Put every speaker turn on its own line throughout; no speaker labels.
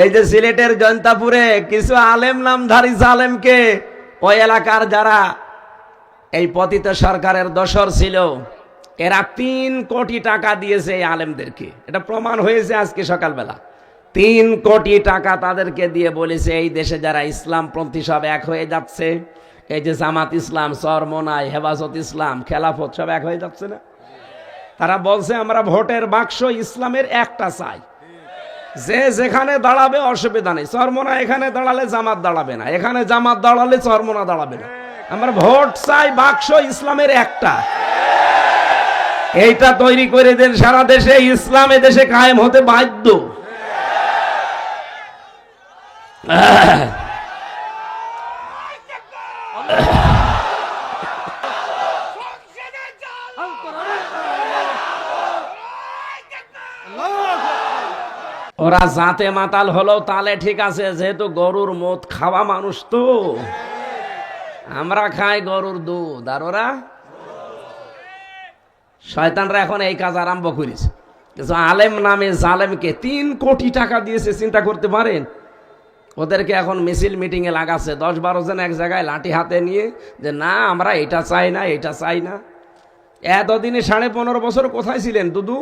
এই যে সিলেটের জয়ন্তাপুরে কিছু আলেম নামধারী জালেমকে ওই এলাকার যারা এই পতিত সরকারের দোসর ছিল, এরা 3 কোটি টাকা দিয়েছে এই আলেমদেরকে। এটা প্রমাণ হয়েছে আজকে সকালবেলা। 3 কোটি টাকা তাদেরকে দিয়ে বলেছে এই দেশে যারা ইসলামপন্থী সব এক হয়ে যাচ্ছে, এই যে জামাত ইসলাম, চরমোনাই, হেফাজত ইসলাম, খেলাফত সব এক হয়ে যাচ্ছে না, তারা বলছে আমরা ভোটের বাক্স ইসলামের একটা চাই, যে যেখানে দাঁড়াবে অসুবিধা নেই। চরমোনা এখানে দাঁড়ালে জামাত দাঁড়াবে না, এখানে জামাত দাঁড়ালে চরমোনা দাঁড়াবে না, আমরা ভোট চাই বাক্স ইসলামের একটা। এইটা তৈরি করে দেন, সারা দেশে ইসলাম এ দেশে কায়েম হতে বাধ্য। ওরা জাতে মাতাল হলো তালে ঠিক আছে, যেহেতু গরুর মদ খাওয়া মানুষ, তো আমরা খাই গরুর দুধ, আর ওরা শয়তানরা এখন এই কাজ আরম্ভ করেছে। কিছু আলেম নামে জালেমকে 3 কোটি টাকা দিয়েছে, চিন্তা করতে পারেন। ওদেরকে এখন মিছিল মিটিং এ লাগাচ্ছে, 10-12 জন এক জায়গায় লাঠি হাতে নিয়ে, যে না আমরা এটা চাই না, এটা চাই না। এতদিনে 15.5 বছর কোথায় ছিলেন দুদু?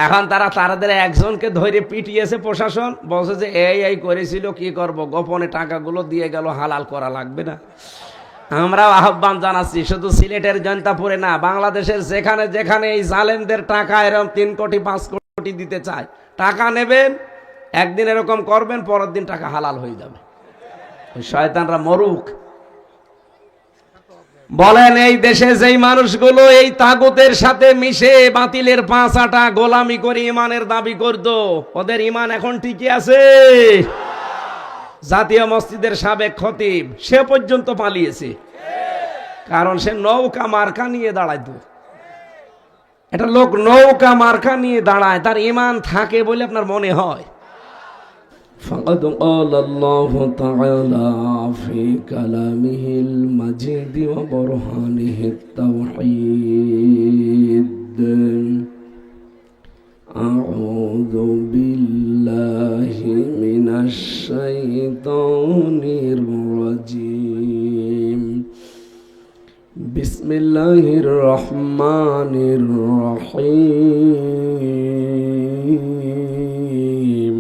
এখন তাদের একজনকে ধরে পিটিয়েছে প্রশাসন, বলছে যে এই করেছিল, কি করব, গোপনে টাকাগুলো দিয়ে গেল, হালাল করা লাগবে না। আমরাও আহ্বান জানাচ্ছি, শুধু সিলেটের জয়ন্তাপুরে না, বাংলাদেশের যেখানে যেখানে এই জালেমদের টাকা এরকম 3 কোটি 5 কোটি দিতে চায়, টাকা নেবেন, একদিন এরকম করবেন, পরের দিন টাকা হালাল হয়ে যাবে। শয়তানরা মরুক। বলেন এই দেশে যেই মানুষগুলো এই তাগুতের সাথে মিশে বাতিলের 5 আটা গোলামি করে ইমানের দাবি করতো, ওদের ইমান এখন ঠিকই আছে? জাতীয় মসজিদের সাবেক খতিব সে পর্যন্ত পালিয়েছে, কারণ সে নৌকা মার্কা নিয়ে দাঁড়াইতো। এটা লোক নৌকা মার্কা নিয়ে দাঁড়ায়, তার ইমান থাকে বলে আপনার মনে হয়? فقد قال الله تعالى في كلامه المجيد وبرهانه التوحيد: أعوذ بالله من الشيطان الرجيم بسم الله الرحمن الرحيم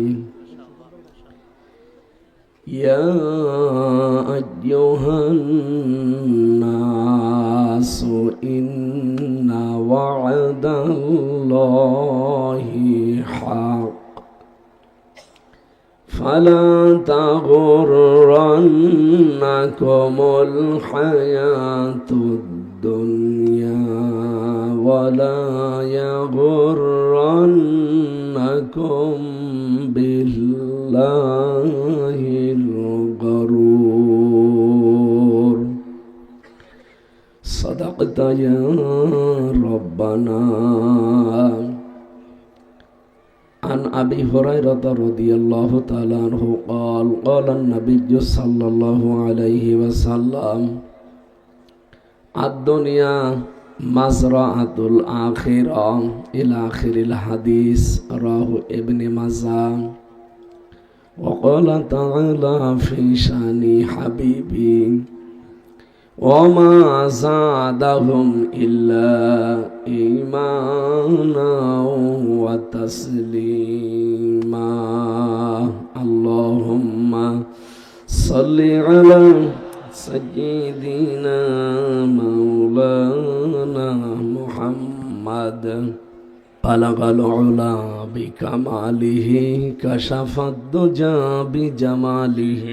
يا أيها الناس إن وعد الله حق فلا تغرنكم الحياة الدنيا ولا يغرنكم بالله الغرور صدقت يا ربنا عن أبي هريرة رضي الله تعالى عنه قال قال النبي صلى الله عليه وسلم الدنيا مزرعة الآخرة إلى آخر الحديث رواه ابن ماجه. وقال تعالى في شأن حبيبي وما زادهم إلا إيمانا وتسليما اللهم صل على سيدنا مولانا محمد بلغ العلا بكماله كشف الدجى بجماله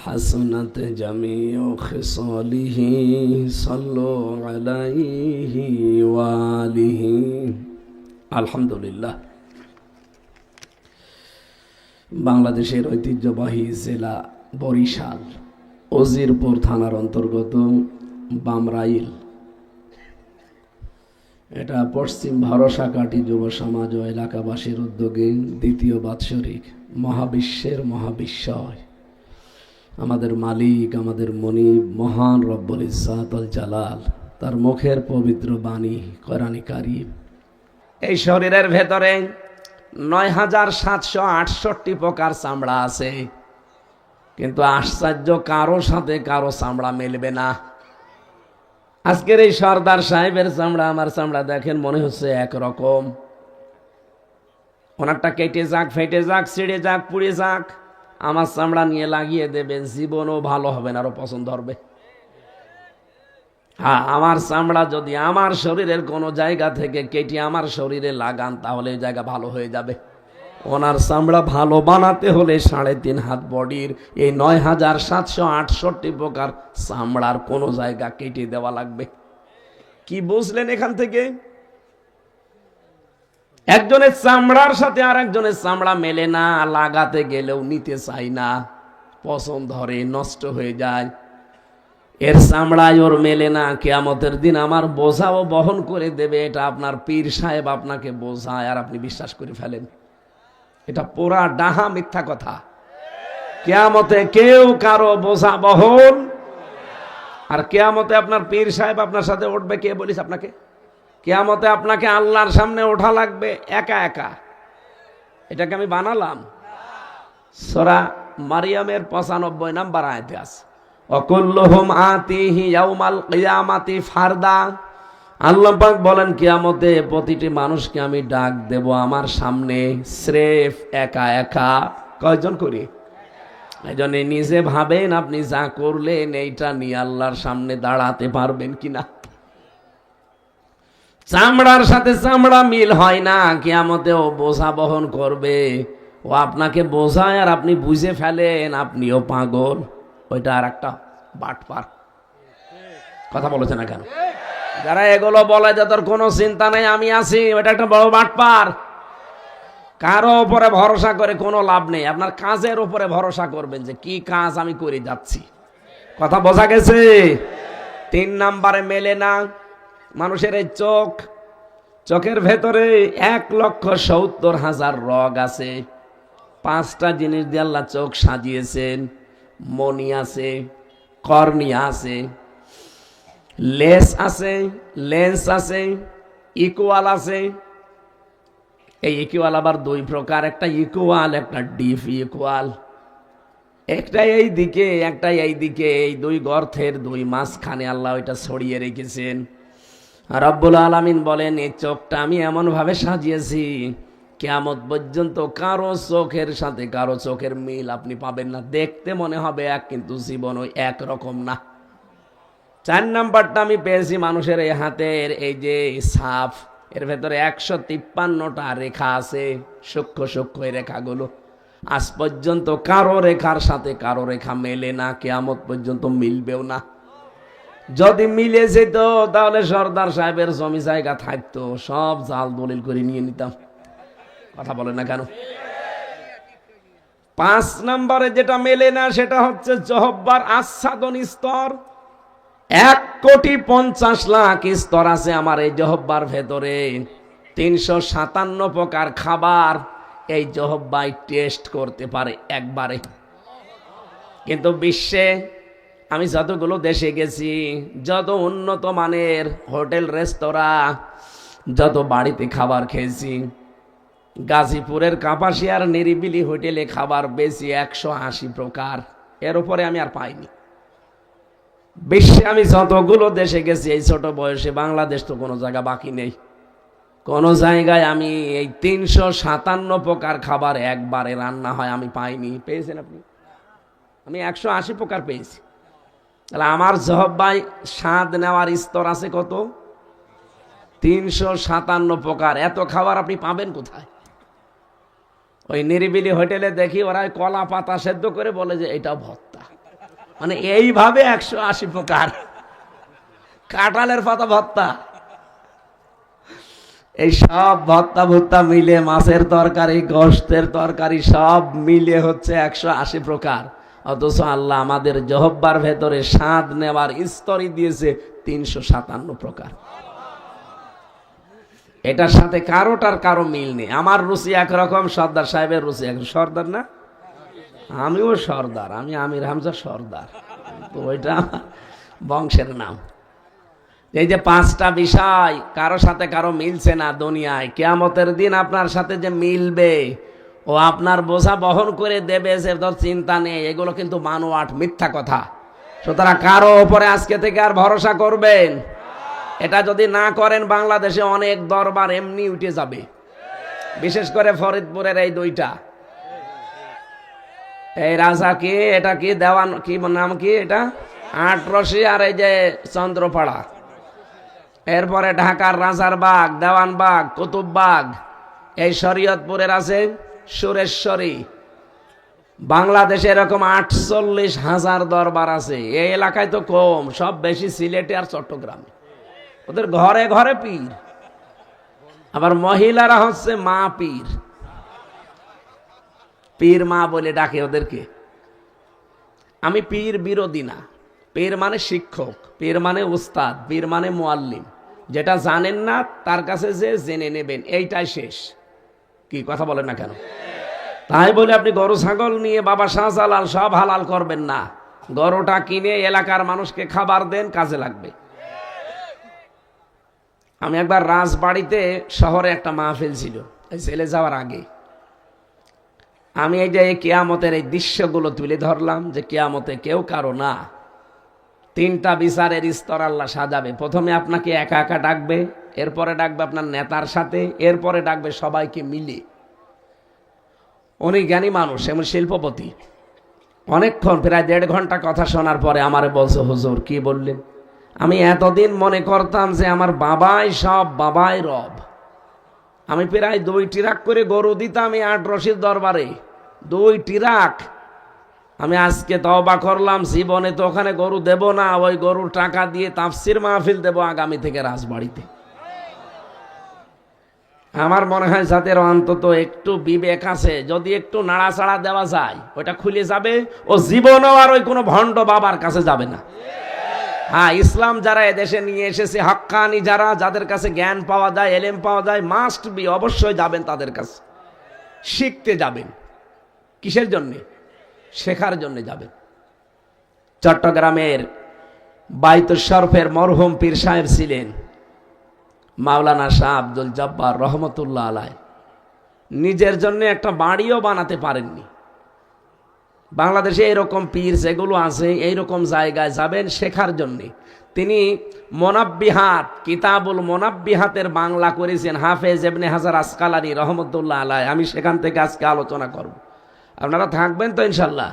حسنت جميع خصاله صلوا عليه وآله الحمد لله. বাংলাদেশের ঐতিহ্যবাহী জেলা বরিশাল, উজিরপুর থানার অন্তর্গত বামরাইল, এটা পশ্চিম ভরসাকাটি যুব সমাজ ও এলাকাবাসীর উদ্যোগে দ্বিতীয় বাৎসরিক মহাবিশ্বের মহাবিশ্বয় আমাদের মালিক, আমাদের মনিব, মহান রব্বুল ইজ্জাতুল জালাল, তার মুখের পবিত্র বাণী কোরআনে কারীম এই শরীরের ভেতরে ৯,৭৬৮ প্রকার চামড়া আছে, কিন্তু আশ্চর্য কারো সাথে কারো চামড়া মেলবে না। আজকের এই সর্দার সাহেবের চামড়া আমার চামড়া দেখেন, মনে হচ্ছে একরকম। ওনারটা কেটে যাক, ফেটে যাক, ছিঁড়ে যাক, পুড়ে যাক, আমার চামড়া নিয়ে লাগিয়ে দেবে, জীবনও ভালো হবে না, আরো পছন্দ হবে। হ্যাঁ, আমার চামড়া যদি আমার শরীরের কোনো জায়গা থেকে কেটে আমার শরীরে লাগান, তাহলে এই জায়গা ভালো হয়ে যাবে। ওনার চামড়া ভালো বানাতে হলে 3.5 হাত বডির এই ৯,৭৬৮ প্রকার চামড়ার কোনো জায়গা কেটে দেওয়া লাগবে। কি বুঝলেন এখান থেকে? একজনের চামড়ার সাথে আর একজনের চামড়া মেলে না, লাগাতে গেলেও নিতে চাই না, পছন্দ ধরে, নষ্ট হয়ে যায়। এর চামড়ায় ওর মেলে না, কিয়ামতের দিন আমার বোঝাও বহন করে দেবে। এটা আপনার পীর সাহেব আপনাকে বোঝায় আর আপনি বিশ্বাস করে ফেলেন। এটা পুরা ডাহা মিথ্যা কথা। কিয়ামতে কেউ কারো বোঝা বহন, আর কিয়ামতে আপনার পীর সাহেব আপনার সাথে উঠবে। কে বলিস আপনাকে? কিয়ামতে আপনাকে আল্লাহর সামনে ওঠা লাগবে একা একা। এটাকে আমি বানালাম? সূরা মারিয়ামের 95 নম্বর আয়াতে আছে, ওয়াকুল্লুহুম আতিহি ইয়াউমাল কিয়ামাতি ফারদা। আল্লাহ পাক বলেন, কিয়ামতে প্রতিটি মানুষকে আমি ডাক দেব আমার সামনে, স্রেফ একা একা। কয়জন করি? এইজন্য নিজে ভাবেন আপনি যা করলেন এইটা নিয়ে আল্লাহর সামনে দাঁড়াতে পারবেন কিনা। চামড়ার সাথে চামড়া মিল হয় না, কিয়ামতেও বোঝা বহন করবে। ও আপনাকে বোঝায় আর আপনি বুঝে ফেলেন আপনিও পাগল। ওইটা আর একটা বাটপার। কথা বলেছে না কেন? যারা এগুলো বলে যে তোর কোনো চিন্তা নেই, আমি আছি, ওইটা একটা বড় বাটপার। কারো উপরে ভরসা করে কোনো লাভ নেই। আপনার কাজের উপরে ভরসা করবেন যে কি কাজ আমি করে যাচ্ছি। কথা বোঝা গেছে? 3 নাম্বারে মেলে না মানুষের এই চোখ। চোখের ভেতরে 1,70,000 রগ আছে। 5টা জিনিস দিয়ে আল্লাহ চোখ সাজিয়েছেন। মনি আছে, কর্নিয়া আছে, লেন্স আছে, লেন্স আছে, ইকুয়াল আছে। এই ইকুয়াল আবার 2 প্রকার, একটা ইকুয়াল, একটা ডিপ ইকুয়াল। একটা এই দিকে, একটা এই দিকে, এই 2 গর্তের 2 মাঝখানে আল্লাহ ওইটা ছড়িয়ে রেখেছেন। রব্বুল আলামিন বলেন, এই চোখটা আমি এমন ভাবে সাজিয়েছি কিয়ামত পর্যন্ত কারো চোখের সাথে কারো চোখের মিল আপনি পাবেন না। দেখতে মনে হবে এক, কিন্তু জীবন ওই এক রকম না। 4 নাম্বারটা আমি পেয়েছি মানুষের এই হাতের এই যে ছাপ, এর ভেতরে 153টা রেখা আছে, সূক্ষ্ম সূক্ষ্ম এই রেখাগুলো। আজ পর্যন্ত কারো রেখার সাথে কারো রেখা মেলে না, কিয়ামত পর্যন্ত মিলবেও না। যদি মিলে যেত তাহলে সর্দার সাহেবের জমি জায়গা থাকতো, সব জাল দলিল করে নিয়ে নিতাম। কথা বলে না কেন? 5 নম্বরে যেটা মেলে না সেটা হচ্ছে জহব্বার আচ্ছাদন স্তর। 1,50,00,000 স্তর আছে আমার এই জহব্বার ভেতরে। 357 প্রকার খাবার এই জহব্বাই টেস্ট করতে পারে একবারে। কিন্তু বিশ্বে আমি যতগুলো দেশে গেছি, যত উন্নত মানের হোটেল রেস্তোরাঁ, যত বাড়িতে খাবার খেয়েছি, গাজীপুরের কাপাসিয়ার নিরিবিলি হোটেলে খাবার বেশি 180 প্রকার। এর উপরে আমি আর পাইনি। বিশ্বে আমি যতগুলো দেশে গেছি এই ছোট বয়সে, বাংলাদেশ তো কোনো জায়গা বাকি নেই। কোন জায়গায় আমি এই 357 প্রকার খাবার একবারে রান্না হয় আমি পাইনি। পেয়েছেন আপনি? আমি 180 প্রকার পেয়েছি। তাহলে আমার জহব্বাই স্বাদ নেওয়ার স্তর আছে কত? 357 প্রকার। এত খাবার আপনি পাবেন কোথায়? ওই নিরিবিলি হোটেলে দেখি ওরা কলা পাতা সেদ্ধ করে বলে যে এটা ভর্তা। মানে এইভাবে 180 প্রকার। কাঁঠালের পাতা ভর্তা। এই সব ভর্তা ভর্তা মিলে, মাছের তরকারি, গোশতের তরকারি সব মিলে হচ্ছে 180 প্রকার। অথচ আল্লাহ আমাদের জহব্বার ভেতরে স্বাদ নেওয়ার স্তরই দিয়েছে 357 প্রকার। এটার সাথে কারোটার কারো মিল নেই। আমার রুচি একরকম, সর্দার সাহেবের রুচি একরকম। সর্দার না? আমিও সর্দার, আমি আমির হামজা সর্দার, তো ওইটা বংশের নাম। এই যে পাঁচটা বিষয় কারো সাথে কারো মিলছে না দুনিয়ায়, কিয়ামতের দিন আপনার সাথে যে মিলবে ও আপনার বোঝা বহন করে দেবে, সে তোর চিন্তা নেই, এগুলো কিন্তু বানোয়াট, মিথ্যা কথা। সুতরাং কারো ওপরে আজকে থেকে আর ভরসা করবেন, এটা যদি না করেন বাংলাদেশে অনেক দরবার এমনি উঠে যাবে, বিশেষ করে ফরিদপুরের এই দুইটা, এই রাজা কি, এটা কি দেওয়ান, কি নাম কি এটা, আটরশি, আর এই যে চন্দ্রপাড়া, এরপরে ঢাকার রাজারবাগ, দেওয়ানবাগ, কুতুববাগ, এই শরীয়তপুরের আছে সুরেশ্বরী। বাংলাদেশে এরকম 48,000 দরবার আছে। এই এলাকায় তো কম, সব বেশি সিলেটে আর চট্টগ্রামে। ওদের ঘরে ঘরে পীর, আবার মহিলারা হচ্ছে মা পীর, পীর মা বলে ডাকে ওদেরকে। আমি পীর বিরোধী না, পীর মানে শিক্ষক, পীর মানে উস্তাদ, পীর মানে মুআল্লিম। যেটা জানেন না তার কাছে যে জেনে নেবেন, এইটাই শেষ। কি কথা বলেন না কেন? তাই বলে আপনি গরু ছাগল নিয়ে বাবা শাহজালাল সব হালাল করবেন না। গরুটা কিনে এলাকার মানুষকে খাবার দেন, কাজে লাগবে। আমি একবার রাজবাড়িতে শহরে একটা মাহফিল ছিল, এই ছেলে যাওয়ার আগে আমি এই যে কিয়ামতের এই দৃশ্যগুলো তুলে ধরলাম, যে কিয়ামতে কেউ কারো না, তিনটা বিচারের স্তর আল্লাহ সাজাবে। প্রথমে আপনাকে একা একা ডাকবে, এরপরে ডাকবে আপনার নেতার সাথে, এরপরে ডাকবে সবাইকে মিলে। উনি জ্ঞানী মানুষ, এমন শিল্পপতি। অনেকক্ষণ, প্রায় 1.5 ঘন্টা কথা শোনার পরে আমারে বলছে, হুজুর কি বললেন? আমি এতদিন মনে করতাম যে আমার বাবাই সব, বাবাই রব। আমি প্রায় 2 ট্রাক করে গরু দিতাম এই আটরশির দরবারে, 2 ট্রাক। আমি আজকে তওবা করলাম, জীবনে তো ওখানে গরু দেব না, ওই গরুর টাকা দিয়ে তাফসির মাহফিল দেব আগামী থেকে রাজবাড়িতে। আমার মনে হয় যাদের অন্তত একটু বিবেক আছে, যদি একটু নাড়াচাড়া দেওয়া যায়, ওটা খুলে যাবে। ও জীবনও আর ওই কোনো ভণ্ড বাবার কাছে যাবে না। হ্যাঁ, ইসলাম যারা এদেশে নিয়ে এসেছে, হাক্কানি যারা, যাদের কাছে জ্ঞান পাওয়া যায়, এলেম পাওয়া যায়, মাস্ট বি, অবশ্যই যাবেন তাদের কাছে, শিখতে যাবেন। কিসের জন্যে? শেখার জন্য যাবেন। চট্টগ্রামের বাইতুল শরফের মরহুম পীর সাহেব ছিলেন মাওলানা শাহ আব্দুল জব্বার রহমতুল্লাহ আলাইহ। নিজের জন্য একটা বাড়িও বানাতে পারেননি। বাংলাদেশে এরকম পীর যেগুলো আছে, এইরকম জায়গায় যাবেন শেখার জন্যে। তিনি মোনাব্বিহাত, কিতাবুল মোনাব্বিহাতের বাংলা করেছেন হাফেজ ইবনে হাজার আসকালানি রহমতুল্লাহ আলাইহ। আমি সেখান থেকে আজকে আলোচনা করব, আপনারা থাকবেন তো ইনশাল্লাহ।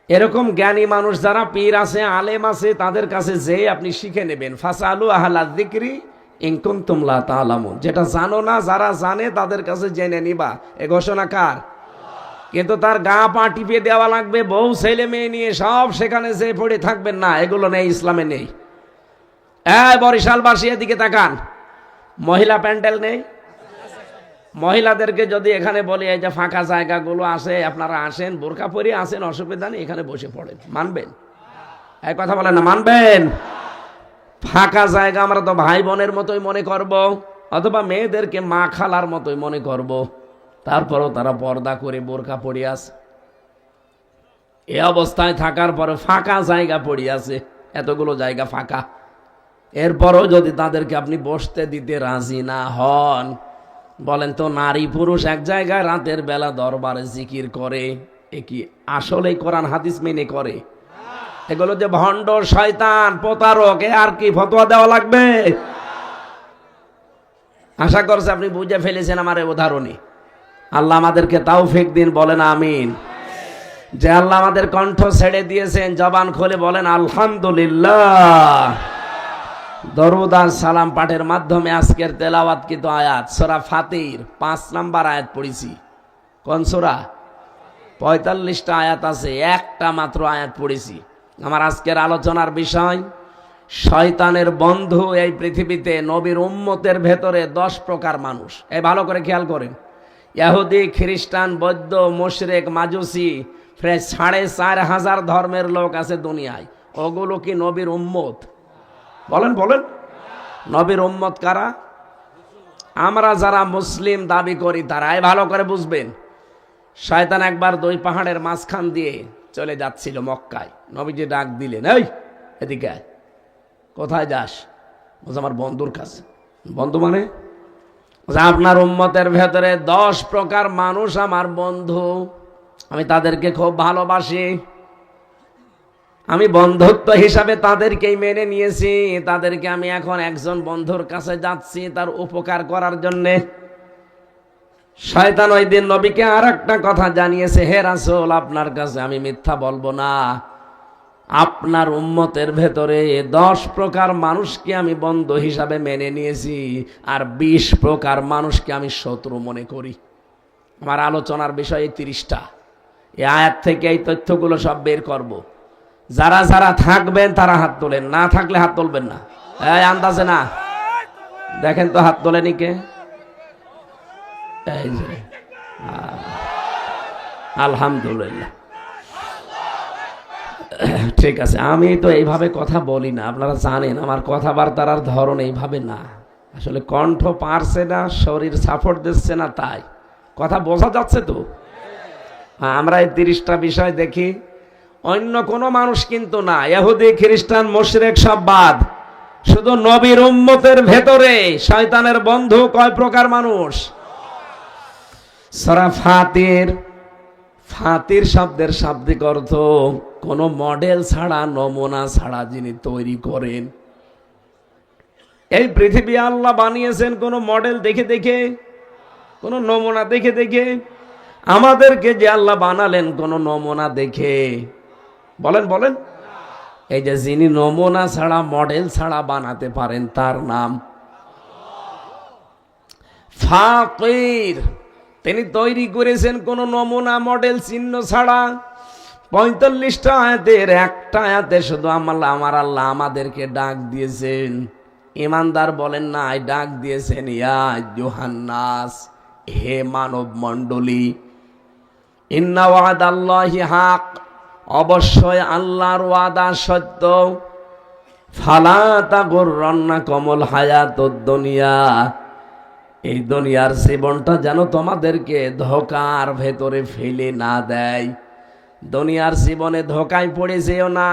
এরকম জ্ঞানী মানুষ যারা পীর আছে, আলেম আছে, তাদের কাছে যে আপনি শিখে নেবেন। ফাসালু আহলা যিকরি ইন কুনতুম লা তা'লামুন। যেটা জানো না, যারা জানে তাদের কাছে জেনে নিবা, এ ঘোষণা কার? কিন্তু তার গা পা টিপে দেওয়া লাগবে, বউ ছেলে মেয়ে নিয়ে সব সেখানে যে পড়ে থাকবেন না, এগুলো নেই, ইসলামে নেই। বরিশালবাসী এদিকে তাকান, মহিলা প্যান্ডেল নেই। মহিলাদেরকে যদি এখানে বলি, এই যে ফাঁকা জায়গাগুলো আছে, আপনারা আসেন, বোরকা পরে আসেন, অসুবিধা নেই, এখানে বসে পড়েন, মানবেন? এই কথা বলেন না, মানবেন? ফাঁকা জায়গা আমরা তো ভাই বোনের মতোই মনে করব, অথবা মেয়েদেরকে মা খালার মতোই মনে করব। তারপরও তারা পর্দা করে বোরকা পরে আছে। এ অবস্থায় থাকার পরে ফাঁকা জায়গা পড়ে আছে, এতগুলো জায়গা ফাঁকা। এরপরও যদি তাদেরকে আপনি বসতে দিতে রাজি না হন, বলেন তো, নারী পুরুষ এক জায়গায় রাতের বেলা দরবারে জিকির করে, এ কি আসলে কোরআন হাদিস মেনে করে? এগুলো যে ভণ্ড, শয়তান, প্রতারক, এ আর কি ফতোয়া দেওয়া লাগবে? আশা করছি আপনি বুঝে ফেলেছেন আমার এই উদাহরণে। আল্লাহ আমাদেরকে তৌফিক দিন, বলেন আমিন। যে আল্লাহ আমাদের কণ্ঠ ছেড়ে দিয়েছেন, জবান খুলে বলেন আলহামদুলিল্লাহ। দরুদ আর সালাম পাঠের মাধ্যমে আজকের তেলাওয়াতকৃত আয়াত সূরা ফাতির 5 নম্বর আয়াত পড়েছি। কোন সূরা? 45টা আয়াত আছে, একটা মাত্র আয়াত পড়েছি। আমার আজকের আলোচনার বিষয়, শয়তানের বন্ধু এই পৃথিবীতে নবীর উম্মতের ভেতরে 10 প্রকার মানুষ। এই ভালো করে খেয়াল করেন। ইহুদি, খ্রিস্টান, বৌদ্ধ, মুশরিক, মাজুসি, প্রায় 4,500 ধর্মের লোক আছে দুনিয়ায়। ওগুলো কি নবীর উম্মত? বলেন বলেন, নবীর উম্মত কারা? আমরা যারা মুসলিম দাবি করি তারা। এই ভালো করে বুঝবেন। শয়তান একবার 2 পাহাড়ের মাঝখান দিয়ে চলে যাচ্ছিল মক্কায়। নবীজি ডাক দিলেন, এই এদিকে আয়। কোথায় যাস? বলছে আমার বন্ধুর কাছে। বন্ধু মানে? আপনার উম্মতের ভেতরে 10 প্রকার মানুষ আমার বন্ধু, আমি তাদেরকে খুব ভালোবাসি, আমি বন্ধুত্ব হিসাবে তাদেরকেই মেনে নিয়েছি, তাদেরকে আমি এখন একজন বন্ধুর কাছে যাচ্ছি তার উপকার করার জন্যে। শয়তান ওই দিন নবীকে আর একটা কথা জানিয়েছে, হে রাসূল, আপনার কাছে আমি মিথ্যা বলবো না, আপনার উম্মতের ভেতরে 10 প্রকার মানুষকে আমি বন্ধু হিসাবে মেনে নিয়েছি, আর 20 প্রকার মানুষকে আমি শত্রু মনে করি। আমার আলোচনার বিষয় 30টা। এই আয়াত থেকে এই তথ্যগুলো সব বের করব। যারা যারা থাকবেন তারা হাত তোলেন, না থাকলে হাত তুলবেন না। এই আন্দাজে না, দেখেন তো হাত তোলেনি কে? এই যে আলহামদুলিল্লাহ, ঠিক আছে। আমি তো এইভাবে কথা বলি না, আপনারা জানেন আমার কথাবার্তার আর ধরন এইভাবে না। আসলে কণ্ঠ পারছে না, শরীর সাপোর্ট দিচ্ছে না, তাই কথা বোঝা যাচ্ছে তো। আমরা এই 30টা বিষয় দেখি, অন্য কোনো মানুষ কিন্তু না, ইহুদি খ্রিস্টান মুশরিক সব বাদ, শুধু নবীর উম্মতের ভেতরে শয়তানের বন্ধু কয় প্রকার মানুষ। সূরা ফাতির, ফাতির শব্দের শাব্দিক অর্থ কোন মডেল ছাড়া, নমুনা ছাড়া যিনি তৈরি করেন। এই পৃথিবী আল্লাহ বানিয়েছেন কোন মডেল দেখে দেখে, কোন নমুনা দেখে দেখে? আমাদেরকে যে আল্লাহ বানালেন কোন নমুনা দেখে? বলেন বলেন। এই যে যিনি নমুনা ছাড়া, মডেল ছাড়া বানাতে পারেন তার নাম ফাকির। তিনি তৈরি করেছেন কোন নমুনা, মডেল, চিহ্ন ছাড়া। 45টা আয়াতের একটা আয়াতে শুধু আমার আল্লাহ আমাদেরকে ডাক দিয়েছেন। ইমানদার বলেন না, ডাক দিয়েছেন ইয়া আইয়ুহান্নাস, হে মানব মণ্ডলী, ইন্না ওয়াদাল্লাহি হক, অবশ্যই আল্লাহর ওয়াদা সত্য। ফালা তাগুররান্নাকুমুল হায়াতুদ দুনিয়া, এই দুনিয়ার জীবনটা যেন তোমাদেরকে ধোঁকার ভেতরে ফেলে না দেয়। দুনিয়ার জীবনে ধোঁকায় পড়ে যেও না।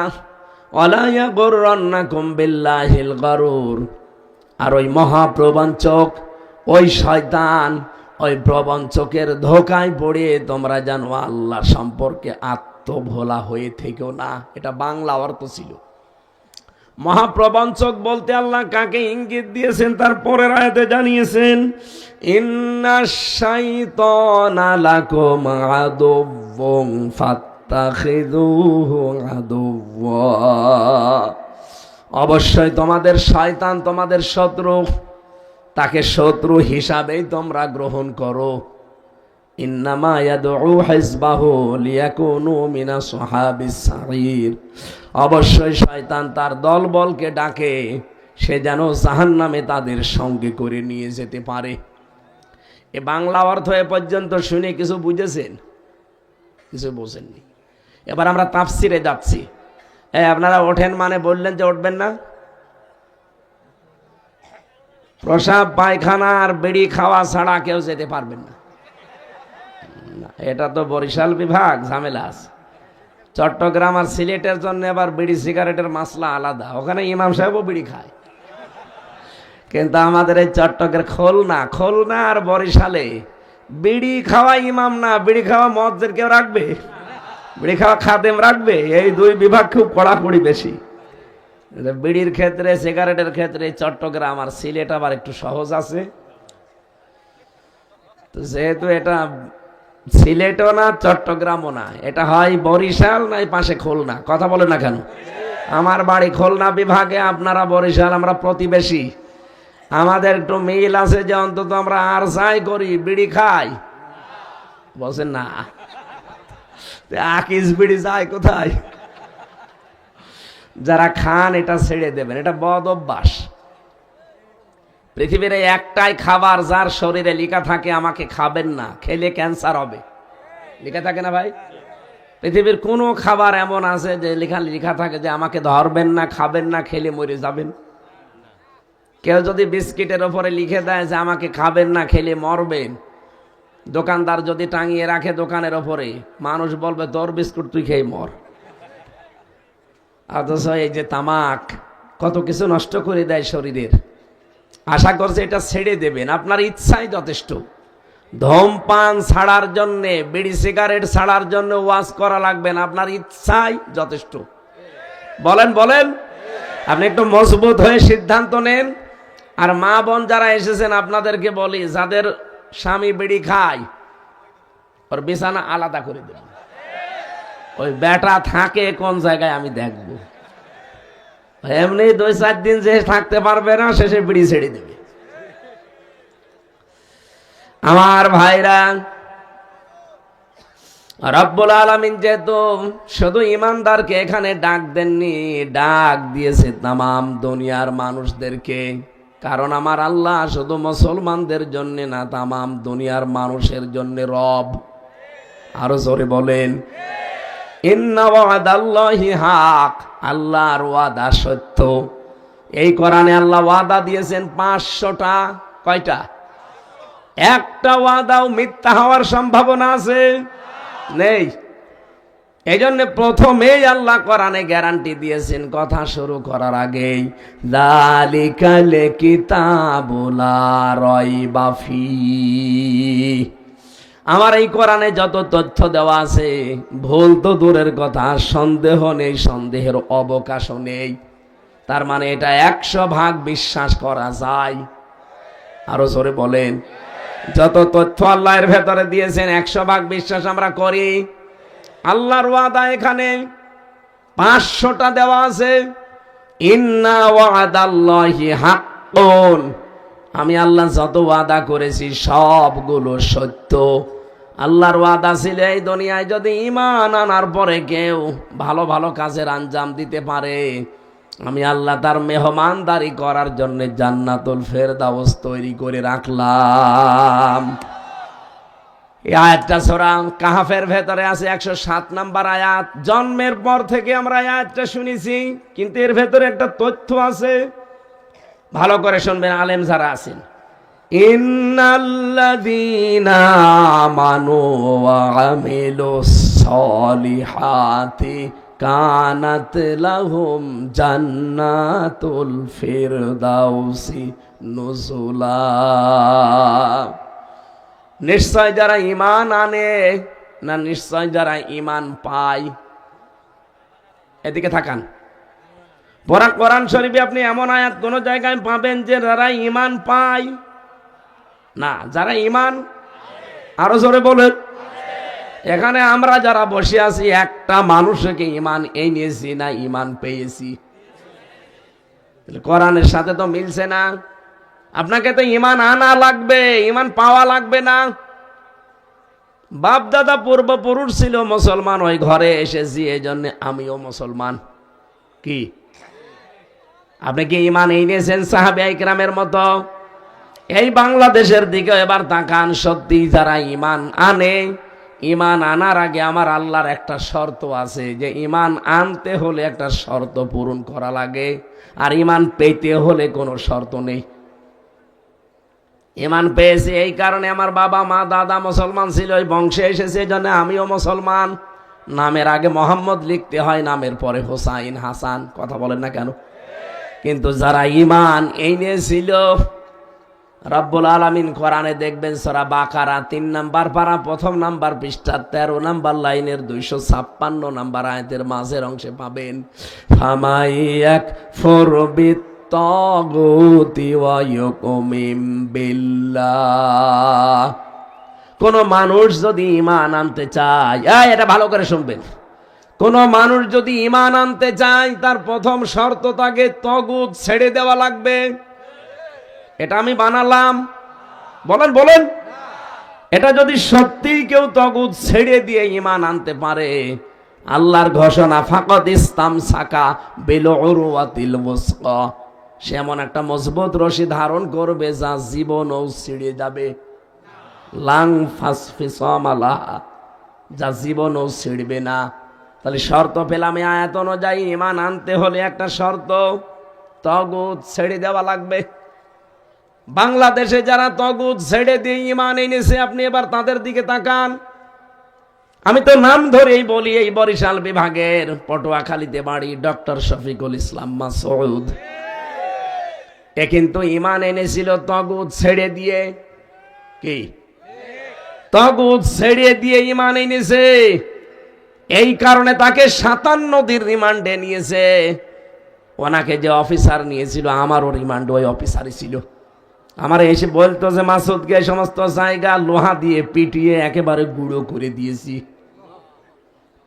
ওয়ালা ইয়াগুররান্নাকুম বিল্লাহিল গারুর, আর ওই মহাপ্রবঞ্চক, ওই শয়তান, ওই প্রবঞ্চকের ধোঁকায় পড়ে তোমরা যেন আল্লাহ সম্পর্কে আত্মভোলা হয়ে থেকেও না। এটা বাংলা অর্থ ছিল। মহাপ্রবঞ্চক বলতে আল্লাহ কাকে ইঙ্গিত দিয়েছেন তার পরের আয়াতে জানিয়েছেন, ইন্নাশ শাইতানা লাকুম আদুউন ফাত্তাখিযুহু আদুওয়া, অবশ্যই তোমাদের শয়তান তোমাদের শত্রু, তাকে শত্রু হিসাবেই তোমরা গ্রহণ করো। ইন্নামা ইয়াদউ হিজবাহু লিয়াকুনু মিনা আসহাবিস সাঈর, অবশ্যই শয়তান তার দলবলকে ডাকে সে যেন জাহান্নামে তাদের সঙ্গে করে নিয়ে যেতে পারে। এ বাংলা অর্থ এ পর্যন্ত শুনে কিছু বুঝেছেন? কিছু বোঝেননি। এবার আমরা তাফসিরে যাচ্ছি। আপনারা ওঠেন মানে বললেন যে উঠবেন না? প্রসাব পায়খানা আর বিড়ি খাওয়া ছাড়া কেউ যেতে পারবেন না। এটা তো বরিশাল বিভাগ, ঝামেলা আছে। চট্টগ্রাম আর সিলেটের জন্য আবার বিড়ি সিগারেটের মাসলা আলাদা, ওখানে ইমাম সাহেবও বিড়ি খায়। কিন্তু আমাদের এই চট্টগ্রাম, খুলনা আর বরিশালে বিড়ি খাওয়া ইমাম না, বিড়ি খাওয়া মসজিদের কেউ রাখবে? বিড়ি খাওয়া খাদেম রাখবে? এই দুই বিভাগ খুব কড়াকড়ি বেশি। বিড়ির ক্ষেত্রে, সিগারেটের ক্ষেত্রে চট্টগ্রাম আর সিলেট আবার একটু সহজ আছে। তো যেহেতু এটা সিলেটও না, চট্টগ্রামও না, এটা হয় বরিশাল নাই পাশে খুলনা। কথা বলে না কেন? আমার বাড়ি খুলনা বিভাগে, আপনারা বরিশাল, আমরা প্রতিবেশী। আমাদের একটু মিল আছে যে অন্তত আমরা আর যাই করি, বিড়ি খাই। বলছেন না? আকিস বিড়ি যায় কোথায়? যারা খান এটা ছেড়ে দেবেন, এটা বদ অভ্যাস। পৃথিবীর একটাই খাবার যার শরীরে লেখা থাকে আমাকে খাবেন না, খেলে ক্যান্সার হবে, লেখা থাকে না ভাই? পৃথিবীর কোন খাবার এমন আছে যে লেখা থাকে যে আমাকে ধরবেন না, খাবেন না, খেলে মরে যাবেন? কেউ যদি বিস্কিটের ওপরে লিখে দেয় যে আমাকে খাবেন না, খেলে মরবেন, দোকানদার যদি টাঙিয়ে রাখে দোকানের ওপরে, মানুষ বলবে তোর বিস্কুট তুই খেয়ে মর। অথচ এই যে তামাক, কত কিছু নষ্ট করে দেয় শরীরের। আশা করছে এটা ছেড়ে দেবেন, আপনার ইচ্ছাই যথেষ্ট। ধূমপান ছাড়ার জন্যে, বিড়ি সিগারেট ছাড়ার জন্য ওয়াজ করা লাগবে না, আপনার ইচ্ছাই যথেষ্ট। বলেন বলেন, আপনি একটু মজবুত হয়ে সিদ্ধান্ত নেন। আর মা বোন যারা এসেছেন আপনাদেরকে বলি, যাদের স্বামী বিড়ি খায় ওর বিছানা আলাদা করে দেবেন। ওই বেটা থাকে কোন জায়গায় আমি দেখব। এমনি 2-4 দিন যে থাকতে পারবে না, শেষে বিড়ি ছেড়ে দেবে। আমার ভাইরা, রব্বুল আলামিন যেহেতু শুধু ইমানদারকে এখানে ডাক দেননি, ডাক দিয়েছে তামাম দুনিয়ার মানুষদেরকে। কারণ আমার আল্লাহ শুধু মুসলমানদের জন্য না, তামাম দুনিয়ার মানুষের জন্য রব। আরো জোরে বলেন, ইন্না ওয়াদাল্লাহি হক, আল্লাহর ওয়াদা সত্য। এই কোরআনে আল্লাহ ওয়াদা দিয়েছেন 500টা। কয়টা? একটা ওয়াদাও মিথ্যা হওয়ার সম্ভাবনা আছে? নেই। এই জন্য প্রথমেই আল্লাহ কোরআনে গ্যারান্টি দিয়েছেন কথা শুরু করার আগেই, যালিকাল কিতাবুল লা রাইবা ফীহি। আমার এই কোরআনে যত তথ্য দেওয়া আছে, ভুল তো দূরের কথা, সন্দেহ নেই, সন্দেহের অবকাশও নেই। তার মানে এটা 100% বিশ্বাস করা যায়। আরো জোরে বলেন, যত তথ্য আল্লাহর ভেতরে দিয়েছেন 100% বিশ্বাস আমরা করি। আল্লাহর ওয়াদা এখানে 500টা দেওয়া আছে। ইন্না ওয়াদাল্লাহি হাক্কুন, আমি আল্লাহ যত ওয়াদা করেছি সবগুলো সত্য। আল্লাহর ওয়াদা ছিল এই দুনিয়ায় যদি ঈমান আনার পরে কেউ ভালো ভালো কাজের আঞ্জাম দিতে পারে, আমি আল্লাহ তার মেহমানদারি করার জন্য জান্নাতুল ফেরদাউস তৈরি করে রাখলাম। এই আয়াতটা সূরা কাহফের ভেতরে আছে, 107 নম্বর আয়াত। জন্মের পর থেকে আমরা আয়াতটা শুনেছি, কিন্তু এর ভেতরে একটা তথ্য আছে, ভালো করে শুনবেন আলেম যারা আছেন। ইন্নাল্লাযীনা আমানু ওয়া আমিলুস সলিহাতি কানাত লাহুম জান্নাতুল ফিরদাউসি নুজুলা। নিশ্চয় যারা ঈমান আনে, না নিশ্চয় যারা ঈমান পায়। এদিকে তাকান। কোরআন শরীফে আপনি এমন আয়াত কোন জায়গায় পাবেন যে যারা ঈমান পায়? না, যারা ঈমান। আরো জোরে বলেন। এখানে আমরা যারা বসে আছি, একটা মানুষকে ঈমান এনেছি না ঈমান পেয়েছি? কোরআনের সাথে তো মিলছে না। আপনাকে তো ঈমান আনা লাগবে, ঈমান পাওয়া লাগবে না। বাপ দাদা পূর্বপুরুষ ছিল মুসলমান, ওই ঘরে এসেছি, এই জন্য আমিও মুসলমান। কি আপনি কি ঈমান এনেছেন সাহাবায়ে ইকরামের মতো? এই বাংলাদেশের দিকে এবার তাকান। সত্যি যারা ঈমান আনে, ঈমান আনার আগে আমার আল্লাহর একটা শর্ত আছে, যে ঈমান আনতে হলে একটা শর্ত পূরণ করা লাগে, আর ঈমান পেতে হলে কোনো শর্ত নেই। ঈমান পেয়েছি এই কারণে, আমার বাবা মা দাদা মুসলমান ছিল, ওই বংশে এসেছে, এই জন্য আমিও মুসলমান। নামের আগে মোহাম্মদ লিখতে হয়, নামের পরে হোসাইন হাসান। কথা বলেন না কেন? কিন্তু যারা ঈমান এনেছিল, রব্বুল আলামিন কোরআনে দেখবেন সূরা বাকারা 3 নম্বর পারা 1ম নাম্বার পৃষ্ঠা 13 নম্বর লাইনের 256 নম্বর আয়াতের মাঝের অংশে পাবেন, ফামাইয়াক ফরবিত তাগুতি ওয়া ইয়াকুমিম বিল্লাহ। কোন মানুষ যদি ঈমান আনতে চায়, এটা ভালো করে শুনবেন, কোন মানুষ যদি ঈমান আনতে চায়, তার প্রথম শর্ত তাকে তাগুত ছেড়ে দেওয়া লাগবে। এটা আমি বানালাম? বলেন বলেন। এটা যদি সত্যি কেউ তাগুত ছেড়ে দিয়ে ঈমান আনতে পারে, আল্লাহর ঘোষণা, ফাকাদ ইসতামসাকা বিল উরওয়াতিল ওয়াসকা, সে এমন একটা মজবুত রশি ধারণ করবে যা জীবনও ছিঁড়ে যাবে। লাং ফাসফিসামালাহা, যা জীবনও ছিঁড়বে না। তাহলে শর্ত পেলাম এই আয়াত অনুযায়ী, ঈমান আনতে হলে একটা শর্ত, তাগুত ছেড়ে দেওয়া লাগবে। বাংলাদেশে যারা তাগুত ছেড়ে দিয়ে ঈমান এনেছে, আপনি এবার তাদের দিকে তাকান। আমি তো নাম ধরেই বলি, এই বরিশাল বিভাগের পটুয়াখালীতে বাড়ি ডক্টর শফিকুল ইসলাম মাসউদ। এ কিন্তু ঈমান এনেছিল তাগুত ছেড়ে দিয়ে। কি তাগুত ছেড়ে দিয়ে ঈমান এনেছে। এই কারণে তাকে 57 দিন রিমান্ডে নিয়েছে। ওনাকে যে অফিসার নিয়েছিল আমারও রিমান্ড ওই অফিসারই ছিল। আমার এসে বলতো যে মাসুদকে এই সমস্ত জায়গা লোহা দিয়ে পিটিয়ে একেবারে গুঁড়ো করে দিয়েছি,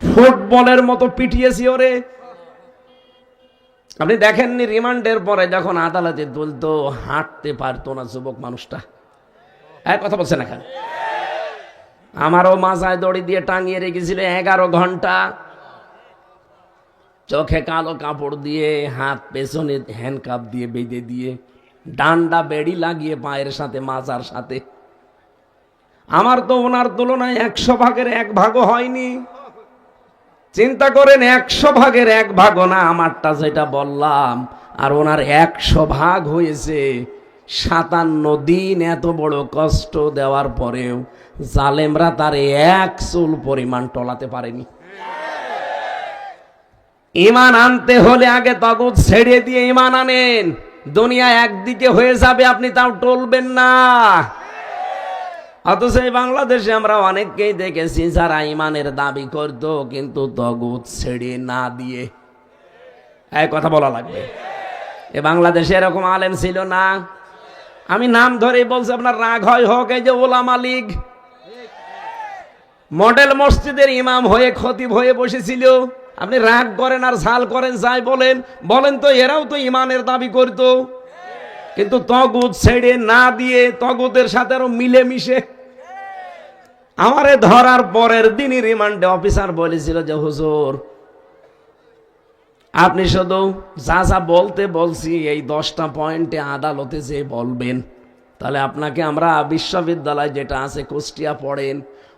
ফুটবলের মতো পিটিয়েছি ওরে। আপনি দেখেননি রিমান্ডের পরে যখন আদালতে তুলতো হাঁটতে পারতো না যুবক মানুষটা। এক কথা বলছে না কেন? আমারও মাথায় দড়ি দিয়ে টাঙিয়ে রেখেছিল 11 ঘন্টা, চোখে কালো কাপড় দিয়ে, হাত পেছনে হ্যান্ডকাপ দিয়ে বেঁধে দিয়ে, ডান্ডা বেড়ি লাগিয়ে পায়ের সাথে মাজার সাথে। আমার তো ওনার তুলনায় 100 ভাগের 1 ভাগও হয়নি। চিন্তা করেন, 100 ভাগের 1 ভাগও না আমারটা যেটা বললাম, আর ওনার 100 ভাগ হয়েছে। 57 দিন এত বড় কষ্ট দেওয়ার পরেও জালেমরা তারে 1 চুল পরিমাণ টলাতে পারেনি। ঈমান আনতে হলে আগে তাগুত ছেড়ে দিয়ে ঈমান আনেন। দুনিয়া একদিকে হয়ে যাবে, আপনি তাও টলবেন না। অথচ এই বাংলাদেশে আমরা অনেককেই দেখেছি যারা ঈমানের দাবি করত কিন্তু তাগুত ছেড়ে না দিয়ে। এই কথা বলা লাগবে। এ বাংলাদেশে এরকম আলেম ছিল না। আমি নাম ধরেই বলছি, আপনার রাগ হয় হোক। এই যে ওলামা লীগ মডেল মসজিদের ইমাম হয়ে খতিব হয়ে বসেছিল। আপনি রাগ করেন আর ঝাল করেন, যাই বলেন বলেন, তো এরাও তো ইমানের দাবি করত, কিন্তু তাগুত ছেড়ে না দিয়ে তাগুতের সাথে আরো মিলেমিশে। আমারে ধরার পরের দিনই রিমান্ডে অফিসার বলেছিল যে হুজুর, আপনি শুধু যা যা বলতে বলছি এই 10টা পয়েন্টে আদালতে যে বলবেন, তাহলে আপনাকে আমরা বিশ্ববিদ্যালয় যেটা আছে কুষ্টিয়া পড়েন,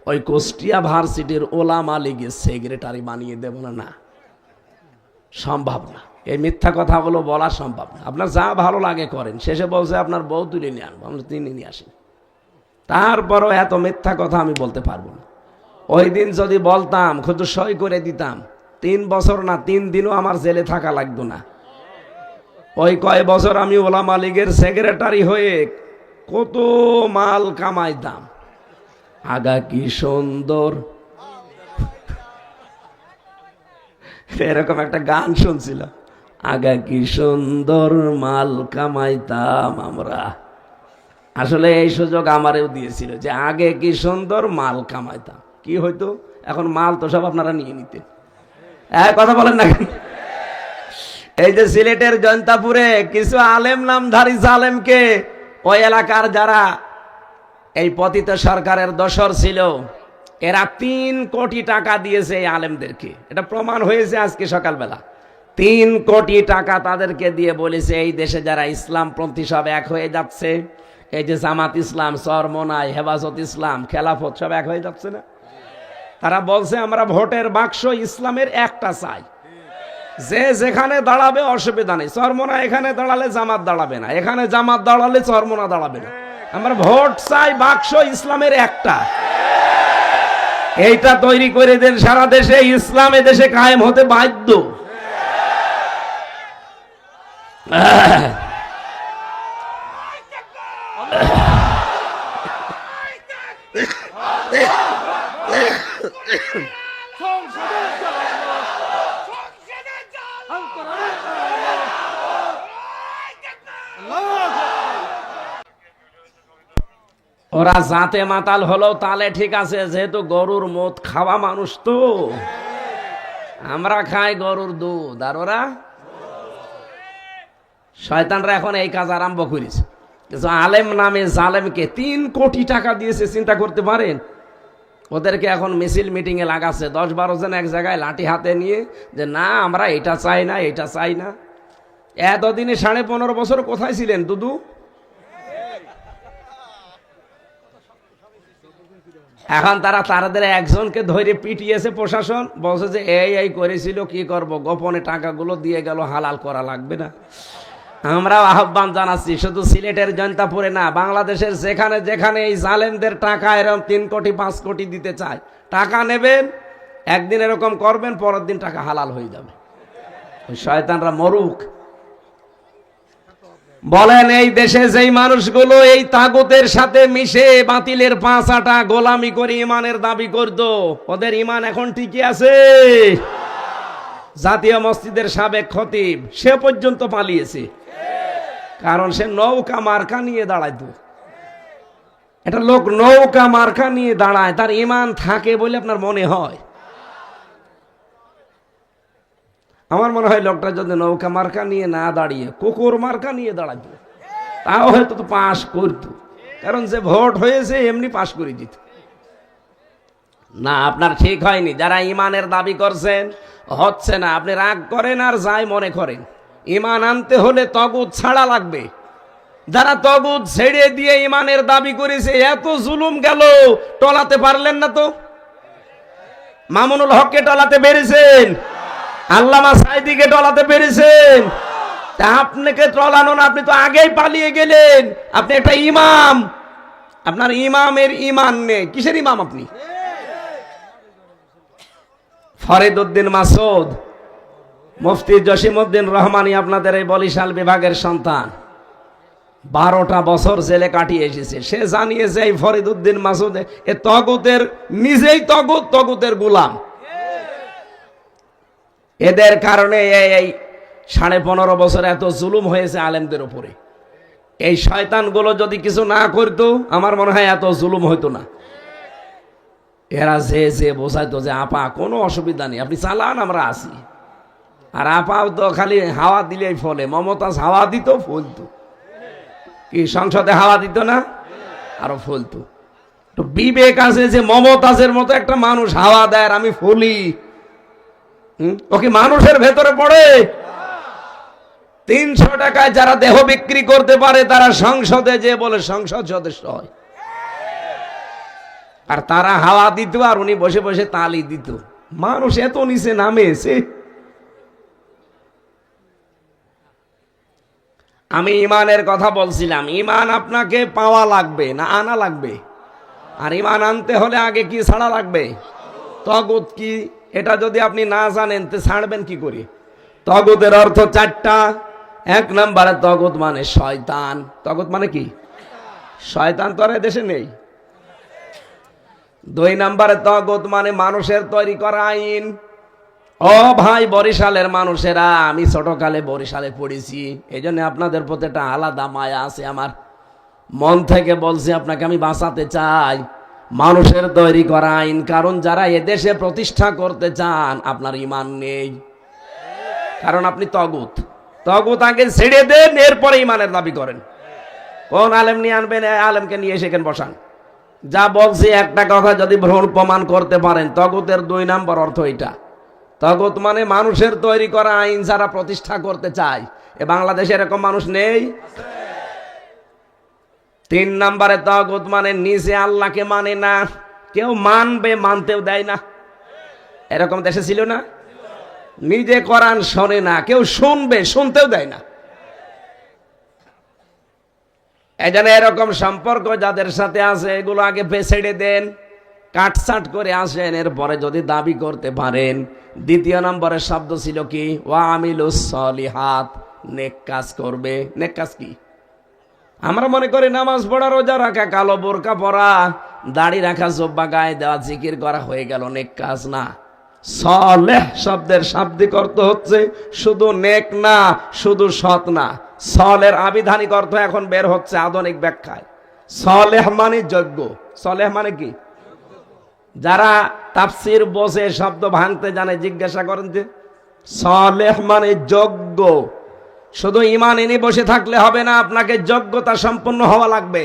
ওই কুষ্টিয়া ভার্সিটির ওলামা লীগের সেক্রেটারি বানিয়ে দেব না। না, সম্ভব না। এই মিথ্যা কথাগুলো বলা সম্ভব না। আপনার যা ভালো লাগে করেন। শেষে বলছে আপনার বউ তুলে নিয়ে আনবো, আমরা তিনি নিয়ে আসি। তারপরও এত মিথ্যা কথা আমি বলতে পারবো না। ওই দিন যদি বলতাম শুধু সই করে দিতাম, 3 বছর না 3 দিনও আমার জেলে থাকা লাগতো না। ওই কয় বছর আমি ওলামা লীগের সেক্রেটারি হয়ে কত মাল কামাইতাম। আগা কি সুন্দর, এরকম একটা গান শুনছিল, আগা কি সুন্দর মাল কামাইতাম আমরা। আসলে এই সুযোগ আমারও দিয়েছিল যে আগে কি সুন্দর মাল কামাইতাম। কি হইতো, এখন মাল তো সব আপনারা নিয়ে নিতেন। কথা বলেন না কেন? এই যে সিলেটের জয়ন্তাপুরে কিছু আলেম নামধারী জালেমকে ওই এলাকার যারা এই পতিত সরকারের দোসর ছিল, এরা 3 কোটি টাকা দিয়েছে এই আলেমদেরকে। এটা প্রমাণ হয়েছে আজকে সকালবেলা। 3 কোটি টাকা তাদেরকে দিয়ে বলেছে এই দেশে যারা ইসলামপন্থী সব এক হয়ে যাচ্ছে, এই যে জামাত ইসলাম, চরমনাই, হেফাজত ইসলাম, খেলাফত সব এক হয়ে যাচ্ছে না। তারা বলছে আমরা ভোটের বাক্স ইসলামের একটা চাই, যে যেখানে দাঁড়াবে অসুবিধা নেই। চরমনা এখানে দাঁড়ালে জামাত দাঁড়াবে না, এখানে জামাত দাঁড়ালে চরমনা দাঁড়াবে না। আমরা ভোট চাই বাক্স ইসলামের একটা। এইটা তৈরি করে দেন, সারা দেশে ইসলাম এ দেশে কায়েম হতে বাধ্য। ওরা জাতে মাতাল হলো তালে ঠিক আছে, যেহেতু গরুর মদ খাওয়া মানুষ তো, আমরা খাই গরুর দুধ আর ওরা শয়তানরা এখন এই কাজ আরম্ভ করেছে। কিছু আলেম নামে জালেমকে 3 কোটি টাকা দিয়েছে, চিন্তা করতে পারেন। ওদেরকে এখন মিছিল মিটিং এ লাগাচ্ছে, 10-12 জন এক জায়গায় লাঠি হাতে নিয়ে, যে না আমরা এটা চাই না, এটা চাই না। এতদিনে 15.5 বছর কোথায় ছিলেন দুদু? এখন তাদের একজনকে ধরে পিটিয়েছে প্রশাসন, বলছে যে এই করেছিল, কি করব, গোপনে টাকাগুলো দিয়ে গেল, হালাল করা লাগবে না। আমরাও আহ্বান জানাচ্ছি, শুধু সিলেটের জয়ন্তাপুরে না, বাংলাদেশের যেখানে যেখানে এই জালেমদের টাকা এরকম 3 কোটি 5 কোটি দিতে চায়, টাকা নেবেন, একদিন এরকম করবেন, পরের দিন টাকা হালাল হয়ে যাবে। ওই শয়তানরা মরুক। বলেন, এই দেশে যেই মানুষগুলো এই তাগুতের সাথে মিশে বাতিলের 5 আটা গোলামি করে ইমানের দাবি করতো, ওদের ইমান এখন ঠিকই আছে? জাতীয় মসজিদের সাবেক খতিব সে পর্যন্ত পালিয়েছে, কারণ সে নৌকা মার্কা নিয়ে দাঁড়াইতো। এটা লোক নৌকা মার্কা নিয়ে দাঁড়ায়, তার ইমান থাকে বলে আপনার মনে হয়? আমার মনে হয় লোকটা যদি নৌকা মার্কা নিয়ে না দাঁড়িয়ে কুকুর মার্কা নিয়ে দাঁড়াইতো, তাও হয়তো তো পাশ করতো, কারণ যে ভোট হয়েছে এমনি পাশ করে দিত। না, আপনার ঠিক হয়নি। যারা ইমানের দাবি করছেন হচ্ছে না, আপনি রাগ করেন আর যাই মনে করেন, ইমান আনতে হলে তগুত ছাড়া লাগবে। যারা তগুত ছেড়ে দিয়ে ইমানের দাবি করেছে, এত জুলুম গেল, টলাতে পারলেন না তো? মামুনুল হককে টলাতে পেরেছেন, আল্লামা সাইদিকে টলাতে পেরেছেন, তা আপনাকে টলানো না, আপনি তো আগেই পালিয়ে গেলেন। আপনি একটা ইমাম, আপনার ইমামের ইমান নেই। কিসের ইমাম আপনি? ফরিদউদ্দিন মাসুদ, মুফতি জসিমউদ্দিন রহমানী আপনাদের এই বরিশাল বিভাগের সন্তান, 12টা বছর জেলে কাটিয়ে এসেছে। সে জানিয়েছে এই ফরিদউদ্দিন মাসুদ এ তগুতের, নিজেই তগুত, তগুতের গোলাম। এদের কারণে এই 15.5 বছর এত জুলুম হয়েছে আলেমদের উপরে। এই শয়তানগুলো যদি কিছু না করতো, আমার মনে হয় এত জুলুম হইতো না। এরা যে বোঝাইতো যে আপা কোনো অসুবিধা নেই, আপনি চালান, আমরা আছি। আর আপাও তো খালি হাওয়া দিলেই ফলে। মমতাজ হাওয়া দিত, ফলতো। কি সংসদে হাওয়া দিত না? আরো ফলতো। তো বিবেক আছে যে মমতাজের মতো একটা মানুষ হাওয়া দেয় আর আমি ফলি? ও কি মানুষের ভেতরে পড়ে? 300 টাকায় যারা দেহ বিক্রি করতে পারে তারা সংসদে যে বলে সংসদ সদস্য হয়। আর তারা হাওয়া দিত আর উনি বসে বসে তালি দিত। মানুষ এত নিচে নামেছে। আমি ইমানের কথা বলছিলাম। ইমান আপনাকে পাওয়া লাগবে না আনা লাগবে? আর ইমান আনতে হলে আগে কি ছাড়া লাগবে? তগুত কি, এটা যদি আপনি না জানেন তো ছাড়বেন কি করে? তগুতের অর্থ 4টা। 1 নম্বরে তগুত মানে শয়তান। তগুত মানে কি? শয়তান তো আর দেশে নেই। 2 নম্বরে তগুত মানে মানুষের তৈরি করা আইন। ও ভাই বরিশালের মানুষেরা, আমি ছোটকালে বরিশালে পড়েছি, এই জন্য আপনাদের প্রতি একটা আলাদা মায়া আছে। আমার মন থেকে বলছি, আপনাকে আমি বাঁচাতে চাই। মানুষের তৈরি করা আইন, কারণ যারা এদেশে প্রতিষ্ঠা করতে চান আপনার ইমান নেই, কারণ আপনি তগুত। তগুত আগে ছেড়ে দেন, এরপরে ইমানের দাবি করেন। কোন আলেম নিয়ে আনবেন? আলেমকে নিয়ে সেখানে বসান। যা বলছি একটা কথা যদি ভ্রণ প্রমাণ করতে পারেন, তগুতের 2 নম্বর অর্থ এটা। তগুত মানে মানুষের তৈরি করা আইন যারা প্রতিষ্ঠা করতে চায়। এ বাংলাদেশে এরকম মানুষ নেই। 3 নম্বরে তগুত মানে নিজে আল্লাহকে মানে না, কেউ মানবে, মানতেও দেয় না। এরকম দেশে ছিল না? নিজে কোরআন শোনে না, কেউ শুনবে, শুনতেও দেয় না। এই জন্য এরকম সম্পর্ক যাদের সাথে আছে এগুলো আগে ছেড়ে দেন, কাটছাট করে আসেন, এরপরে যদি দাবি করতে পারেন। 2 নম্বরের শব্দ ছিল কি? ওয়া আমিলুস সলিহাত, নেক কাজ করবে। নেক কাজ কি? আমরা মনে করি নামাজ পড়া, রোজা রাখা, কালো বোরকা পরা, দাড়ি রাখা, জব্বা গায়ে দেওয়া, জিকির করা হয়ে গেল নেক কাজ না। সলেহ শব্দের শাব্দিক অর্থ হচ্ছে শুধু নেক না, শুধু সৎ না। সলের আবিধানিক অর্থ এখন বের হচ্ছে আধুনিক ব্যাখ্যায়। সলেহ মানে যোগ্য। সলেহ মানে কি? যারা তাফসীর বোঝে, শব্দ ভাঙতে জানে, জিজ্ঞাসা করেন যে সলেহ মানে যোগ্য। শুধু ঈমান এনে বসে থাকলে হবে না, আপনাকে যোগ্যতা সম্পন্ন হওয়া লাগবে।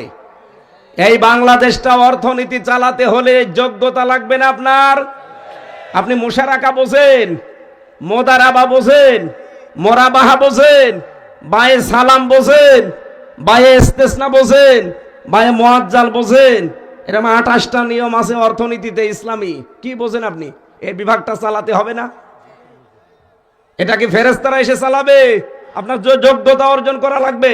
এই বাংলাদেশটা অর্থনীতি চালাতে হলে যোগ্যতা লাগবে না আপনার? আপনি মুশারাকা বোঝেন, মোদারাবা বোঝেন, মোরাবাহা বোঝেন, বায়ে সালাম বোঝেন, বায়ে ইস্তেসনা বোঝেন, বায়ে মুআজ্জাল বোঝেন। এরকম 28টা নিয়ম আছে অর্থনীতিতে ইসলামী। কি বোঝেন আপনি? এই বিভাগটা চালাতে হবে না? এটা কি ফেরেশতারা এসে চালাবে? আপনার যোগ্যতা অর্জন করা লাগবে।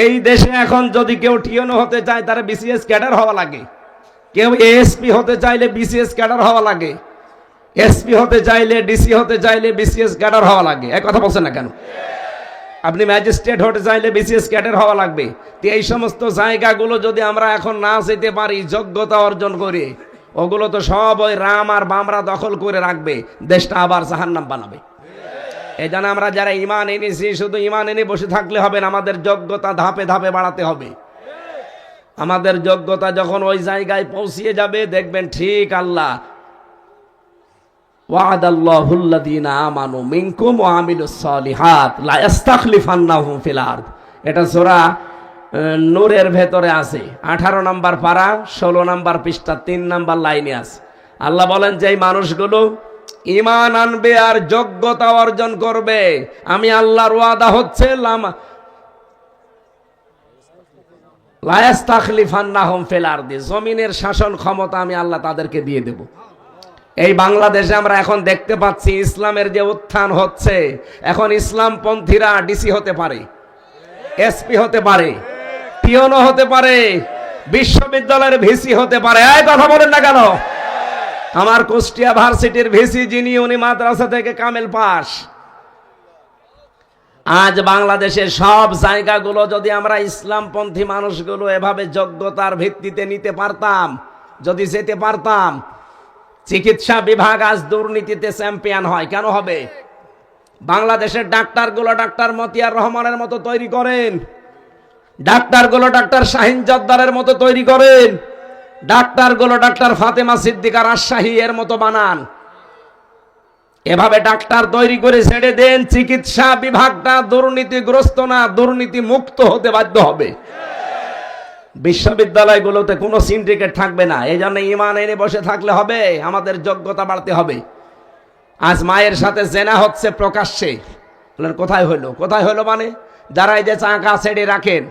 এই দেশে এখন যদি কেউ টিএনও হতে চায় তার বিসিএস ক্যাডার হওয়া লাগে, কেউ এএসপি হতে চাইলে বিসিএস ক্যাডার হওয়া লাগে, এসপি হতে চাইলে ডিসি হতে চাইলে বিসিএস ক্যাডার হওয়া লাগে। এক কথা বলছেন না কেন? আপনি ম্যাজিস্ট্রেট হতে চাইলে বিসিএস ক্যাডার হওয়া লাগবে। তো এই সমস্ত জায়গাগুলো যদি আমরা এখন না যেতে পারি যোগ্যতা অর্জন করে, ওগুলো তো সব ওই রাম আর বামরা দখল করে রাখবে, দেশটা আবার জাহান্নাম বানাবে। এই জন্য আমরা যারা ঈমান এনেছি শুধু ঈমান এনে বসে থাকলে হবে না, আমাদের যোগ্যতা ধাপে ধাপে বাড়াতে হবে। আমাদের যোগ্যতা যখন ওই জায়গায় পৌঁছিয়ে যাবে দেখবেন ঠিক আল্লাহ ওয়াদাল্লাহুল্লাযীনা আমানু মিনকুম ওয়া আমিলুস সালিহাত লা ইস্তাখলিফান্নাহুম ফিল আরদ। এটা সূরা নূরের ভেতরে আছে, 18 নম্বর পারা 16 নম্বর পৃষ্ঠা 3 নম্বর লাইনে আছে। আল্লাহ বলেন যে এই মানুষগুলো ঈমান আনবে আর যোগ্যতা অর্জন করবে, আমি আল্লাহর ওয়াদা হচ্ছে লা ইস্তাখলিফান্নাহুম ফিল আরদি, জমিনের শাসন ক্ষমতা আমি আল্লাহ তাদেরকে দিয়ে দেব। এই বাংলাদেশে আমরা এখন দেখতে পাচ্ছি ইসলামের যে উত্থান হচ্ছে, এখন ইসলামপন্থীরা ডিসি হতে পারে, এসপি হতে পারে, টিওনো হতে পারে, বিশ্ববিদ্যালয়ের ভিসি হতে পারে। এই কথা বলেন না কেন? আমার কুষ্টিয়া ভার্সিটির ভিসি যিনি, উনি মাদ্রাসা থেকে কামেল পাস। আজ বাংলাদেশের সব জায়গাগুলো যদি আমরা ইসলামপন্থী মানুষগুলো এভাবে যোগ্যতার ভিত্তিতে নিতে পারতাম, যদি যেতে পারতাম, চিকিৎসা বিভাগ আজ দুর্নীতিতে চ্যাম্পিয়ন হয়। কেন হবে? বাংলাদেশের ডাক্তারগুলো ডাক্তার মতিয়ার রহমানের মতো তৈরি করেন, ডাক্তারগুলো ডাক্তার শাহিন জর্দারের মতো তৈরি করেন, ডাক্তারগুলো ডাক্তার ফাতেমা সিদ্দিকা রাজশাহী এর মতো বানান। এভাবে ডাক্তার তৈরি করে ছেড়ে দেন, চিকিৎসা বিভাগটা দুর্নীতিগ্রস্ত না, দুর্নীতি মুক্ত হতে বাধ্য হবে। বিশ্ববিদ্যালয়গুলোতে কোনো সিন্ডিকেট থাকবে না। এই জন্য ঈমান এনে বসে থাকলে হবে, আমাদের যোগ্যতা বাড়তে হবে। আজ মায়ের সাথে জেনা হচ্ছে প্রকাশ্যে, বলেন কোথায় হলো? কোথায় হলো মানে যারা এই যে টাকা ছেড়ে রাখেন,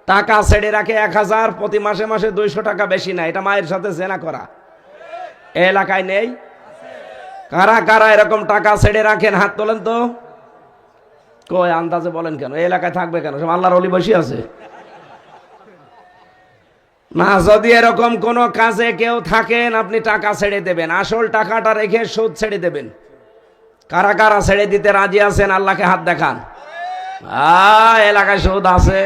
টাকা ছেড়ে রাখে 1000, প্রতি মাসে মাসে 200 টাকা বেশি না, এটা মায়ের সাথে জেনা করা। এই এলাকায় নেই? কারা কারা এরকম টাকা ছেড়ে রাখেন? হাত তোলেন তো। কই আন্দাজে বলেন কেন? এই এলাকায় থাকবে কেন? সব আল্লাহর ওলি বসে আছে না। যদি এরকম কোন কাজে কেউ থাকেন, আপনি টাকা ছেড়ে দেবেন, আসল টাকাটা রেখে সুদ ছেড়ে দেবেন। কারা কারা ছেড়ে দিতে রাজি আছেন? আল্লাহকে হাত দেখান। এলাকায় সুদ আছে।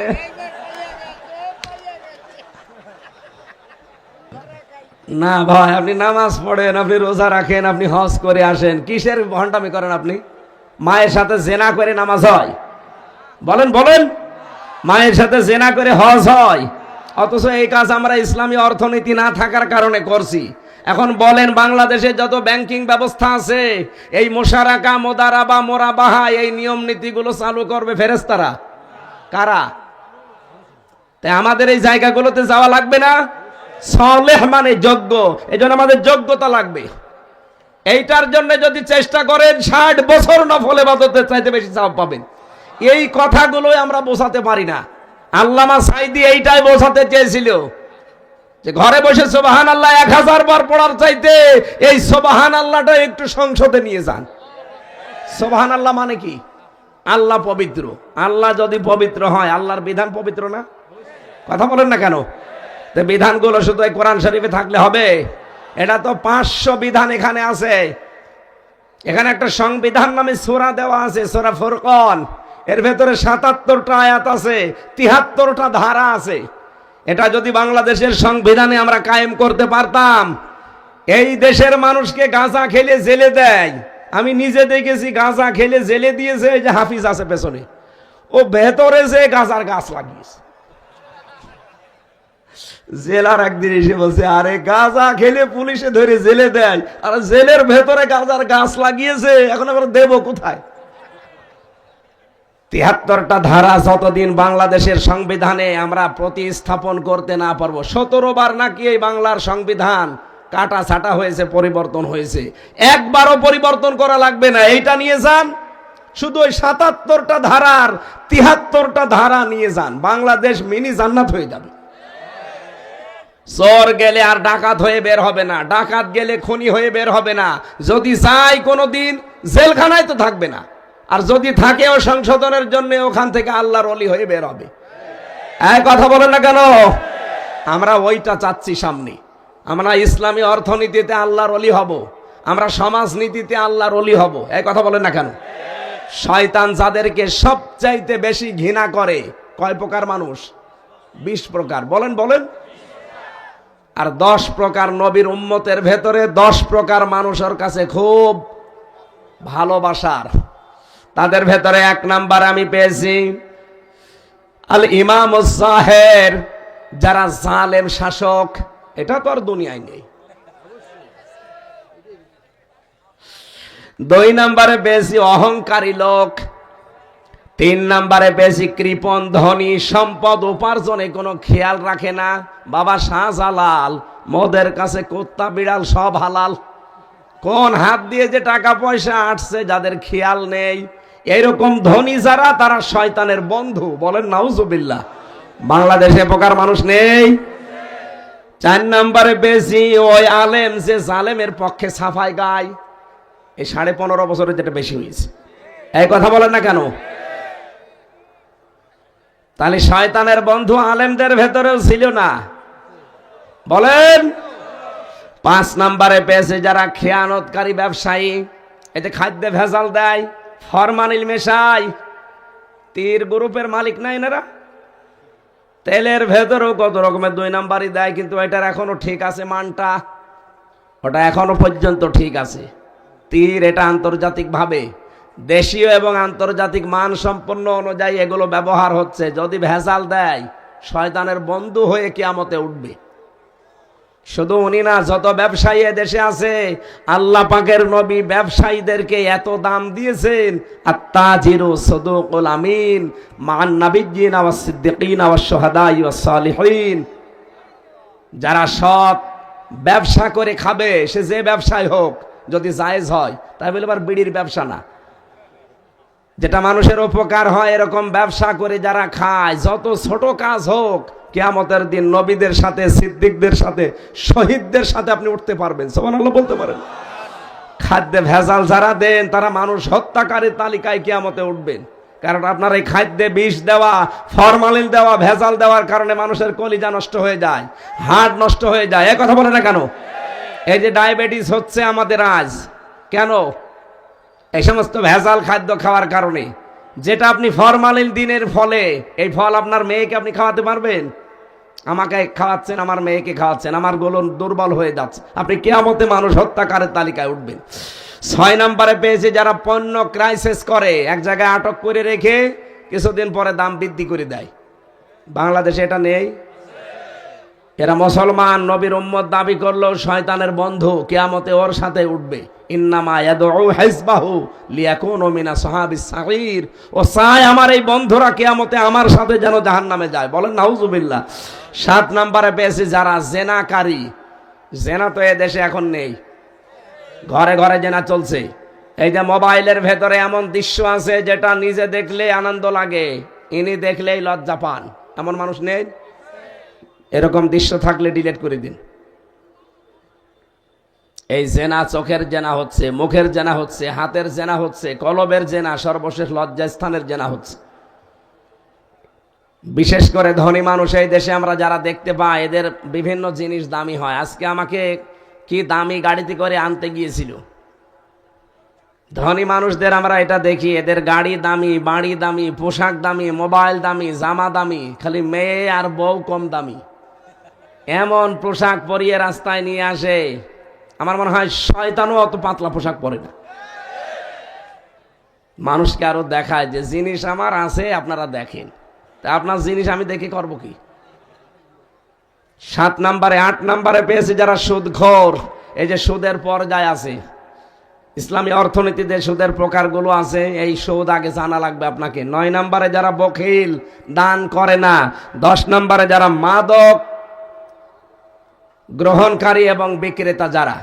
না ভাই, আপনি নামাজ পড়েন, আপনি রোজা রাখেন, আপনি হজ করে আসেন, কিসের ভণ্ডামি করেন আপনি? মায়ের সাথে জেনা করে নামাজ হয়? বলেন বলেন, মায়ের সাথে জেনা করে হজ হয়? অথচ এই কাজ আমরা ইসলামী অর্থনীতি না থাকার কারণে করছি। এখন বলেন, বাংলাদেশে যত ব্যাংকিং ব্যবস্থা আছে, এই মুশারাকা, মোদারাবা, মোরাবাহা, এই নিয়ম নীতিগুলো চালু করবে ফেরেশতারা? কারা? তাই আমাদের এই জায়গাগুলোতে যাওয়া লাগবে না? সালেহ মানে যোগ্য, এজন্য আমাদের যোগ্যতা লাগবে। এইটার জন্য যদি চেষ্টা করেন 60 বছর নফল ইবাদতের চাইতে বেশি সওয়াব পাবেন। এই কথাগুলোই আমরা বোঝাতে পারি না। আল্লামা সাঈদী এইটাই বোঝাতে চেয়েছিল যে ঘরে বসে সুবহানাল্লাহ 1000 বার পড়ার চাইতে এই সুবহানাল্লাহটা একটু সংসদে নিয়ে যান। সুবহানাল্লাহ মানে কি? আল্লাহ পবিত্র। আল্লাহ যদি পবিত্র হয়, আল্লাহর বিধান পবিত্র না? কথা বলেন না কেন? তো বিধানগুলো শুধু এই কোরআন শরীফে থাকলে হবে? এটা তো 500 বিধান এখানে আছে। এখানে একটা সংবিধান নামে সূরা দেওয়া আছে, সূরা ফুরকান। এর ভেতরে 77টা আয়াত আছে, 73টা ধারা আছে। এটা যদি বাংলাদেশের সংবিধানে আমরা কায়েম করতে পারতাম, এই দেশের মানুষকে গাঁজা খেলে জেলে দেয়। আমি নিজে দেখেছি, গাঁজা খেলে জেলে দিয়েছে। এই যে হাফিজ আছে পেছনে, ও ভেতরে যে গাঁজার গাছ লাগিয়েছে। জেলার একদিন এসে বলছে, আরে গাঁজা খেলে পুলিশে ধরে জেলে দেয়, আর জেলের ভেতরে গাঁজার গাছ লাগিয়েছে, এখন আমরা দেব কোথায়? 73টা ধারা যতদিন বাংলাদেশের সংবিধানে আমরা প্রতিস্থাপন করতে না পারবো, 17 বার নাকি এই বাংলার সংবিধান কাটা ছাটা হয়েছে, পরিবর্তন হয়েছে, একবারও পরিবর্তন করা লাগবে না। এইটা নিয়ে যান, শুধু ওই 77টা ধারার 73টা ধারা নিয়ে যান, বাংলাদেশ মিনি জান্নাত হয়ে যাবে। চোর গেলে আর ডাকাত হয়ে বের হবে না, ডাকাত গেলে খুনি হয়ে বের হবে না, যদি চাই কোনোদিন জেলখানায় তো থাকবে না। আর যদি থাকেও সংশোধনের জন্য ওখান থেকে আল্লাহর ওলি হয়ে বের হবে। এই কথা বলেন না কেন? আমরা ওইটা চাচ্ছি সামনে। আমরা ইসলামী অর্থনীতিতে আল্লাহর ওলি হব, আমরা সমাজনীতিতে আল্লাহর ওলি হব। এই কথা বলেন না কেন? শয়তান যাদেরকে সবচাইতে বেশি ঘৃণা করে, কয় প্রকার মানুষ? 20 প্রকার। বলেন বলেন। আর 10 প্রকার নবীর উম্মতের ভেতরে 10 প্রকার মানুষের কাছে খুব ভালোবাসার। তাদের ভেতরে 1 নাম্বার আমি পেয়েছি আল ইমামুস সাহের, যারা জালেম শাসক। এটা তো আর দুনিয়ায় নেই। 2 নাম্বারে পেয়েছি অহংকারী লোক। 3 নাম্বারে পেয়েছি কৃপণ ধনী, সম্পদ উপার্জনে কোনো খেয়াল রাখে না। বাবা শাহজালাল, মোদের কাছে কুত্তা বিড়াল সব হালাল। কোন হাত দিয়ে যে টাকা পয়সা আসছে যাদের খেয়াল নেই, এইরকম ধনী যারা, তারা শয়তানের বন্ধু। বলেন নাউজুবিল্লাহ। বাংলাদেশে প্রকার মানুষ নেই। 4 নাম্বারে পেয়েছি ওই আলেম যে জালেমের পক্ষে সাফাই গায়। এই 15.5 বছরে যেটা বেশি হয়েছে। এই কথা বলেন না কেন? তাহলে শয়তানের বন্ধু আলেমদের ভেতরেও ছিল না? বলেন। 5 নাম্বারে পেয়েছে যারা খেয়ানতকারী ব্যবসায়ী। এতে খাদ্যে ভেজাল দেয়, ফরমালিন মেশায়। তীর গ্রুপের মালিক নাই এনারা? তেলের ভেতরেও কত রকমের 2 নাম্বারই দেয়, কিন্তু এটার এখনো ঠিক আছে মানটা, ওটা এখনো পর্যন্ত ঠিক আছে। তীর এটা আন্তর্জাতিক ভাবে, দেশীয় এবং আন্তর্জাতিক মান সম্পন্ন অনুযায়ী এগুলো ব্যবহার হচ্ছে। যদি ভেজাল দেয়, শয়তানের বন্ধু হয়ে কিয়ামতে উঠবে। শুধু উনি না, যত ব্যবসায়ী দেশে আছে, আল্লাহ পাকের নবী ব্যবসায়ীদেরকে এত দাম দিয়েছেন। আত-তাজিরু সাদুকুল আমিন মান নাবিয়্যিনা ওয়াস সিদ্দিকিনা ওয়াস শুহাদাই ওয়াস সালিহিন। যারা সৎ ব্যবসা করে খাবে, সে যে ব্যবসায় হোক, যদি জায়েজ হয়, তাই বলে আবার বিড়ির ব্যবসা না, যেটা মানুষের উপকার হয়, এরকম ব্যবসা করে যারা খায়, যত ছোট কাজ হোক, কিয়ামতের দিন নবীদের সাথে, সিদ্দিকদের সাথে, শহীদদের সাথে আপনি উঠতে পারবেন। সুবহানাল্লাহ বলতে পারেন। খাদ্যে ভেজাল যারা দেন, তারা মানুষ হত্যাকারীর তালিকায় কিয়ামতে উঠবেন। কারণ আপনার এই খাদ্যে বিষ দেওয়া, ফরমালিন দেওয়া, ভেজাল দেওয়ার কারণে মানুষের কলিজা নষ্ট হয়ে যায়, হার্ট নষ্ট হয়ে যায়। এই কথা বলে না কেন? এই যে ডায়াবেটিস হচ্ছে আমাদের আজ, কেন? এই সমস্ত ভেজাল খাদ্য খাওয়ার কারণে। যেটা আপনি ফরমালিন দিনের ফলে, এই ফল আপনার মেয়েকে আপনি খাওয়াতে পারবেন? আমাকে খাওয়াচ্ছেন, আমার মেয়েকে খাওয়াচ্ছেন, আমার গোলন দুর্বল হয়ে যাচ্ছে। আপনি কিয়ামতে মানুষ হত্যাকারের তালিকায় উঠবেন। 6 নম্বরে পেয়েছে যারা পণ্য ক্রাইসিস করে, এক জায়গায় আটক করে রেখে কিছুদিন পরে দাম বৃদ্ধি করে দেয়। বাংলাদেশে এটা নেই? এরা মুসলমান, নবীর উম্মত দাবি করলেও শয়তানের বন্ধু, কিয়ামতে ওর সাথে উঠবে। ইন্নামা ইয়াদউ হিজবাহু লিয়াকুনু মিনা আসহাবিস সাগীর। ও চায় আমার এই বন্ধুরা কিয়ামতে আমার সাথে যেন জাহান্নামে যায়। বলেন নাউজুবিল্লাহ। 7 নম্বরে পেয়েছে যারা জেনাকারী। জেনা তো এ দেশে এখন নেই, ঘরে ঘরে জেনা চলছে। এই যে মোবাইলের ভেতরে এমন দৃশ্য আছে যেটা নিজে দেখলে আনন্দ লাগে, ইনি দেখলেই লজ্জা পান। এমন মানুষ নেই? এরকম দৃশ্য থাকলে ডিলিট করে দিন। এই জেনা, চোখের জেনা হচ্ছে, মুখের জেনা হচ্ছে, হাতের জেনা হচ্ছে, কলবের জেনা, সর্বশেষ লজ্জাস্থানের জেনা হচ্ছে। বিশেষ করে ধনী মানুষ এই দেশে আমরা যারা দেখতে পাই, এদের বিভিন্ন জিনিস দামি হয়। আজকে আমাকে কি দামি গাড়িতে করে আনতে গিয়েছিল। ধনী মানুষদের আমরা এটা দেখি, এদের গাড়ি দামি, বাড়ি দামি, পোশাক দামি, মোবাইল দামি, জামা দামি, খালি মেয়ে আর বউ কম দামি। এমন পোশাক পরিয়ে রাস্তায় নিয়ে আসে, আমার মনে হয় শয়তানও অত পাতলা পোশাক পরে না। মানুষকে আরো দেখায় যে জিনিস আমার আছে, আপনারা দেখেন। তা আপনার জিনিস আমি দেখে করব কি? 7 নম্বরে 8 নম্বরে পেয়েছে যারা সুদখোর। এই যে সুদের পর্যায় আছে, ইসলামী অর্থনীতিতে সুদের প্রকারগুলো আছে, এই সুদ আগে জানা লাগবে আপনাকে। 9 নম্বরে যারা বখিল, দান করে না। 10 নম্বরে যারা মাদক গ্রহণকারী এবং বিক্রেতা যারা।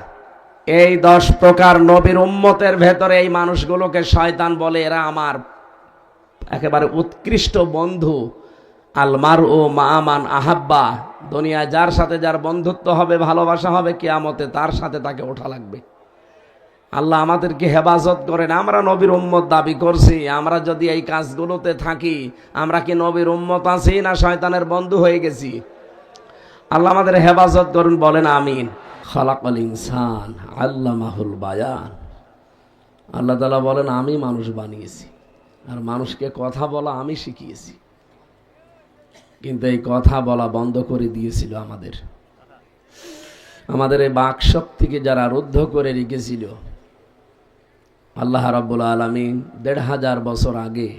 এই 10 প্রকার নবীর উম্মতের ভেতরে এই মানুষগুলোকে শয়তান বলে এরা আমার একেবারে উৎকৃষ্ট বন্ধু। আল মারউ মা মান আহাব্বা। দুনিয়ায় যার সাথে যার বন্ধুত্ব হবে, ভালোবাসা হবে, কিয়ামতে তার সাথে তাকে ওঠা লাগবে। আল্লাহ আমাদেরকে হেফাজত করেন। আমরা নবীর উম্মত দাবি করছি, আমরা যদি এই কাজগুলোতে থাকি, আমরা কি নবীর উম্মত আছি না শয়তানের বন্ধু হয়ে গেছি? আল্লাহ আমাদের হেফাজত করুন, বলেন আমিন। খালাকাল ইনসান আল্লামাহুল বায়ান। আল্লাহ তাআলা বলেন আমি মানুষ বানিয়েছি আর মানুষকে কথা বলা আমি শিখিয়েছি। কিন্তু এই কথা বলা বন্ধ করে দিয়েছিল আমাদের এই বাক শক্তিকে যারা রুদ্ধ করে রেখেছিল। আল্লাহ রাব্বুল আলামিন ১৫০০ বছর আগে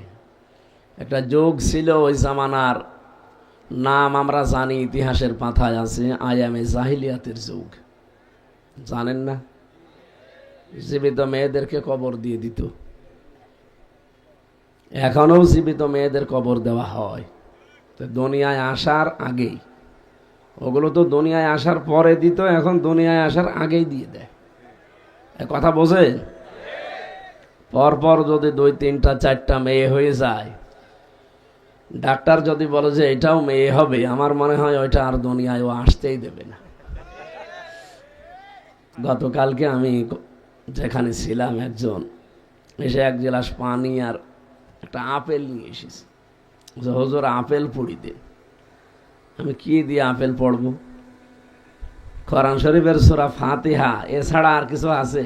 একটা যুগ ছিল, ওই জামানার নাম আমরা জানি, ইতিহাসের পাতায় আছে, আয়ামে জাহিলিয়াতের যুগ। জানেন না? জীবিত মেয়েদেরকে কবর দিয়ে দিত। এখনো জীবিত মেয়েদের কবর দেওয়া হয়। তো দুনিয়ায় আসার আগেই, ওগুলো তো দুনিয়ায় আসার পরে দিত, এখন দুনিয়ায় আসার আগেই দিয়ে দেয়। কথা বোঝেন? পরপর যদি ২, ৩টা, ৪টা মেয়ে হয়ে যায়, ডাক্তার যদি বলে যে এটাও মেয়ে হবে, আমার মনে হয় ওইটা আর দুনিয়ায় ও আসতেই দেবে না। গতকালকে আমি যেখানে ছিলাম, একজন এসে ১ গ্লাস পানি আর একটা আপেল নিয়ে এসেছে, যে হুজুর আপেল পুড়ি দিন। আমি কি দিয়ে আপেল পড়বো? কোরআন শরীফের সূরা ফাতিহা এছাড়া আর কিছু আছে?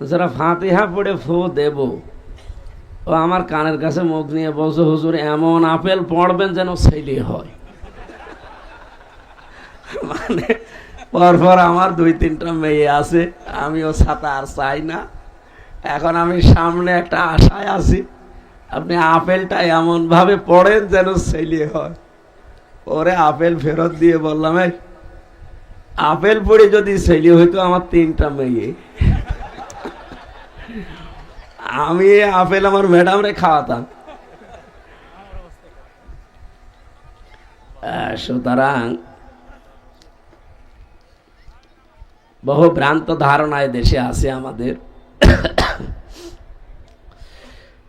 সূরা ফাতিহা পড়ে ফু দেব। ও আমার কানের কাছে মুখ নিয়ে বলছে, হুজুর এমন আপেল পড়বেন যেন ছেলে হয়। মানে পরপর আমার ২, ৩টা মেয়ে আছে, আমিও ছাতা আর চাই না। এখন আমি সামনে একটা আশায় আছি, আপনি আপেলটা এমন ভাবে পড়েন যেন ছেলে হয়। ওরে আপেল ফেরত দিয়ে বললাম, এই আপেল পড়ে যদি ছেলে হইতো আমার 3টা মেয়ে, আমি আপেল আমার ম্যাডাম রে খাওয়াতাম। সুতরাং বহু ভ্রান্ত ধারণায় দেশে আছে আমাদের।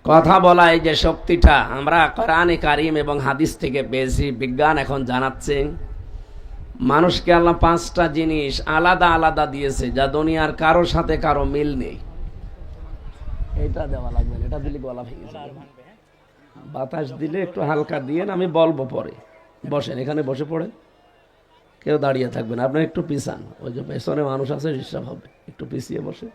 কথা বলা এই যে শক্তিটা আমরা কোরআনে কারিম এবং হাদিস থেকে পেয়েছি। বিজ্ঞান এখন জানাচ্ছে মানুষকে আল্লাহ 5টা জিনিস আলাদা আলাদা দিয়েছে, যা দুনিয়ার কারো সাথে কারো মিল নেই। এটা দেওয়া লাগবে, এটা দিলে গলা ভেঙে যাবে। বাতাস দিলে একটু হালকা দিয়ে, আমি বলবো পরে। বসেন, এখানে বসে পড়েন, কেউ দাঁড়িয়ে থাকবেন। আপনার একটু পিছান, ওই যে পেছনে মানুষ আছে ডিস্টার্ব হবে, একটু পিছিয়ে বসে।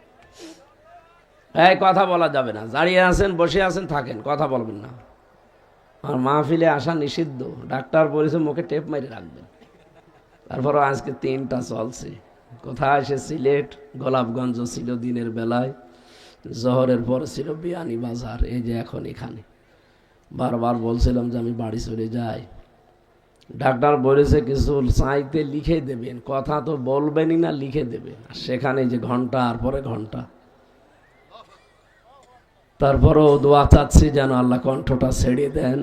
এই কথা বলা যাবে না, দাঁড়িয়ে আছেন, বসে আছেন, থাকেন, কথা বলবেন না। আর মাহফিলে আসা নিষিদ্ধ, ডাক্তার বলেছে মুখে টেপ মেরে রাখবেন। তারপরও আজকে 3টা চলছে। কোথায় সে সিলেট, গোলাপগঞ্জ ছিল দিনের বেলায়, জহরের পর ছিল বিয়ানী বাজার, এই যে এখন এখানে। বারবার বলছিলাম যে আমি বাড়ি চলে যাই। ডাক্তার বলেছে কিছু চাইতে লিখে দেবেন, কথা তো বলবেনই না, লিখে দেবেন। আর সেখানে যে ঘন্টার পরে ঘন্টা। তারপরও দোয়া চাচ্ছি যেন আল্লাহ কণ্ঠটা ছেড়ে দেন,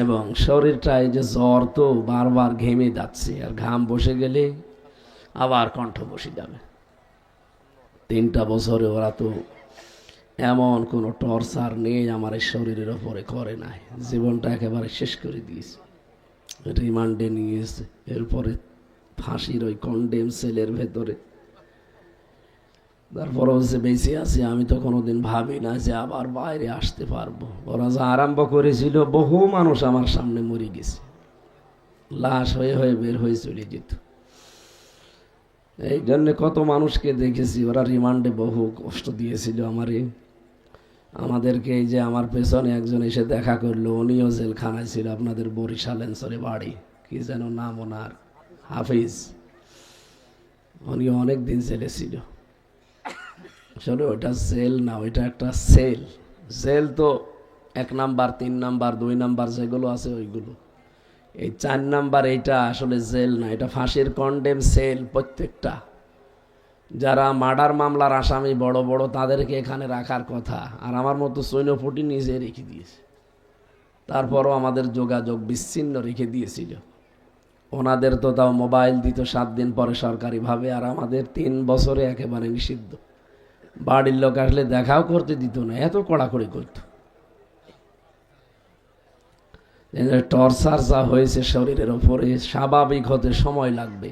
এবং শরীরটা এই যে জ্বর, তো বারবার ঘেমে যাচ্ছে, আর ঘাম বসে গেলে আবার কণ্ঠ বসে যাবে। 3টা বছরে ওরা তো এমন কোনো টর্চার নেই আমার এই শরীরের ওপরে করে নাই। জীবনটা একেবারে শেষ করে দিয়েছে। রিমান্ডে নিয়েছে, এরপরে ফাঁসির ওই কন্ডেম সেলের ভেতরে। তারপরেও যে বেঁচে আছি, আমি তো কোনোদিন ভাবি না যে আবার বাইরে আসতে পারবো। ওরা যা আরম্ভ করেছিল, বহু মানুষ আমার সামনে মরে গেছে, লাশ হয়ে হয়ে বের হয়ে চলে যেত। এই জন্য কত মানুষকে দেখেছি, ওরা রিমান্ডে বহু কষ্ট দিয়েছিল আমাদেরকে। এই যে আমার পেছনে একজন এসে দেখা করলো, উনিও জেলখানায় ছিল, আপনাদের বরিশাল অঞ্চলে বাড়ি, কি যেন নাম ওনার, হাফিজ। উনিও অনেক দিন জেলে ছিল। আসলে ওইটা জেল না, ওইটা একটা সেল। জেল তো 1 নাম্বার, 3 নাম্বার, 2 নাম্বার যেগুলো আছে ওইগুলো। এই 4 নাম্বার এইটা আসলে জেল না, এটা ফাঁসির কন্ডেম সেল। প্রত্যেকটা যারা মার্ডার মামলার আসামি বড় বড়, তাদেরকে এখানে রাখার কথা, আর আমার মতো সৈন্যপটি নিজে রেখে দিয়েছে। তারপরও আমাদের যোগাযোগ বিচ্ছিন্ন রেখে দিয়েছিল। ওনাদের তো তাও মোবাইল দিত 7 দিন পরে সরকারিভাবে, আর আমাদের 3 বছরে একেবারে নিষিদ্ধ। বাড়ির লোক আসলে দেখাও করতে দিত না, এত কড়াকড়ি করত। টর্চার যা হয়েছে শরীরের ওপরে, স্বাভাবিক হতে সময় লাগবে।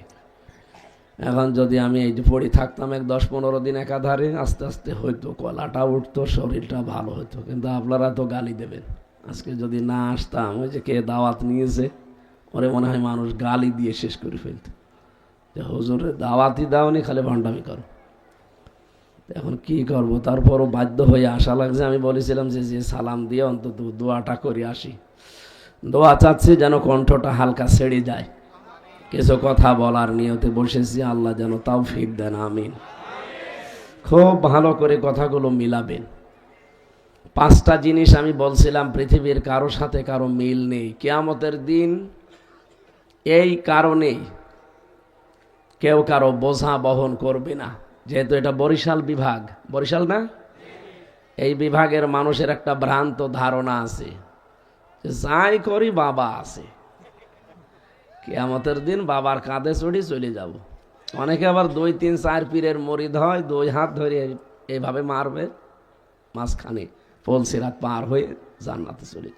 এখন যদি আমি এই যে পড়ে থাকতাম 10-15 দিন একাধারে, আস্তে আস্তে হয়তো কলাটা উঠতো, শরীরটা ভালো হতো। কিন্তু আপনারা তো গালি দেবেন। আজকে যদি না আসতাম, ওই যে কে দাওয়াত নিয়েছে ওরে মনে হয় মানুষ গালি দিয়ে শেষ করে ফেলত, যে হুজুরে দাওয়াতই দাওনি, খালি ভণ্ডামি করো। এখন কি করব, তারপরও বাধ্য হয়ে আসা লাগছে। আমি বলেছিলাম যে সালাম দিয়ে অন্তত দোয়াটা করে আসি। দোয়া চাচ্ছি যেন কণ্ঠটা হালকা ছেড়ে যায়, কিছু কথা বলার নিয়তে বসেছি। আল্লাহ যেন তৌফিক দেন, আমিন। খুব ভালো করে কথাগুলো মিলাবেন। 5টা জিনিস আমি বলছিলাম, পৃথিবীর কারো সাথে কারো মিল নেই কিয়ামতের দিন। এই কারণেই কেউ কারো বোঝা বহন করবে না, যেহেতু এটা বরিশাল বিভাগ। বরিশাল না? এই বিভাগের মানুষের একটা ভ্রান্ত ধারণা আছে, যাই করি বাবা আছে, কিয়ামতের দিন বাবার কাঁধে চড়ি চলে যাব। অনেকে আবার 2-3-4 পীরের মরিদ হয়, 2 হাত ধরে এইভাবে মারবে, মাঝখানে পুলসিরাত পার হয়ে জান্নাতে চলে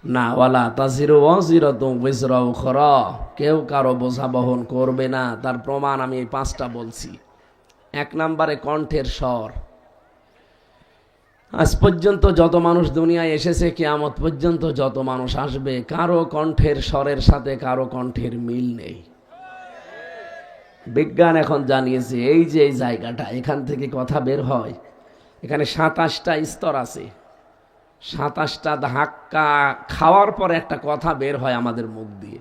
না। ওয়ালা তাজিরু ওয়াজিরাতুন বিজরা উখরা, কেউ কারো বোঝা বহন করবে না। তার প্রমাণ আমি এই 5টা বলছি। 1 নম্বরে কণ্ঠের স্বর। আজ পর্যন্ত যত মানুষ দুনিয়ায় এসেছে, কিয়ামত পর্যন্ত যত মানুষ আসবে, কারো কণ্ঠের স্বরের সাথে কারো কণ্ঠের মিল নেই। বিজ্ঞান এখন জানিয়েছে এই যে এই জায়গাটা, এখান থেকে কথা বের হয়, এখানে 27টা স্তর আছে। 27টা ধাক্কা খাওয়ার পর একটা কথা বের হয় আমাদের মুখ দিয়ে।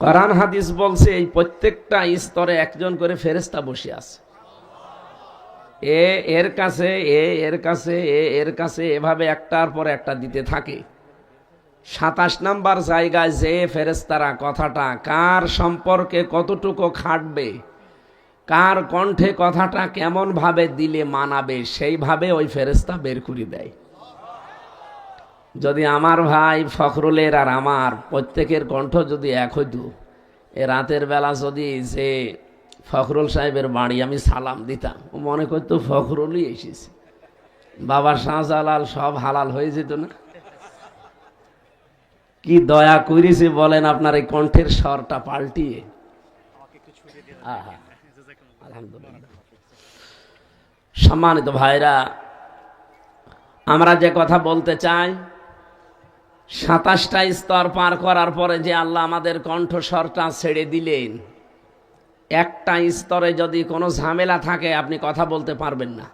কোরআন হাদিস বলছে এই প্রত্যেকটা স্তরে একজন করে ফেরেশতা বসে আছে। এর কাছে, এর কাছে, এর কাছে, এভাবে একটার পর একটা দিতে থাকে। 27 নাম্বার জায়গায় যে ফেরেশতারা কথাটা কার সম্পর্কে কতটুকু খাটবে, কার কণ্ঠে কথাটা কেমন ভাবে দিলে মানাবে, সেইভাবে ওই ফেরেশতা বের করে দেয়। যদি আমার ভাই ফখরুলের আর আমার প্রত্যেকের কণ্ঠ যদি এক হইতো, এ রাতের বেলা যদি যে ফখরুল সাহেবের বাড়ি আমি সালাম দিতাম, ও মনে করতো ফখরুলই এসেছে, বাবা শাহজালাল সব হালাল হয়ে যেত না? কি দয়া করেছে বলেন আপনার এই কণ্ঠের স্বরটা পাল্টিয়ে। আলহামদুলিল্লাহ। সম্মানিত ভাইরা, আমরা যে কথা বলতে চাই, 27টা স্তর পার করার পরে যে আল্লাহ আমাদের কণ্ঠস্বরটা ছেড়ে দিলেন, একটা স্তরে যদি কোনো ঝামেলা থাকে আপনি কথা বলতে পারবেন না,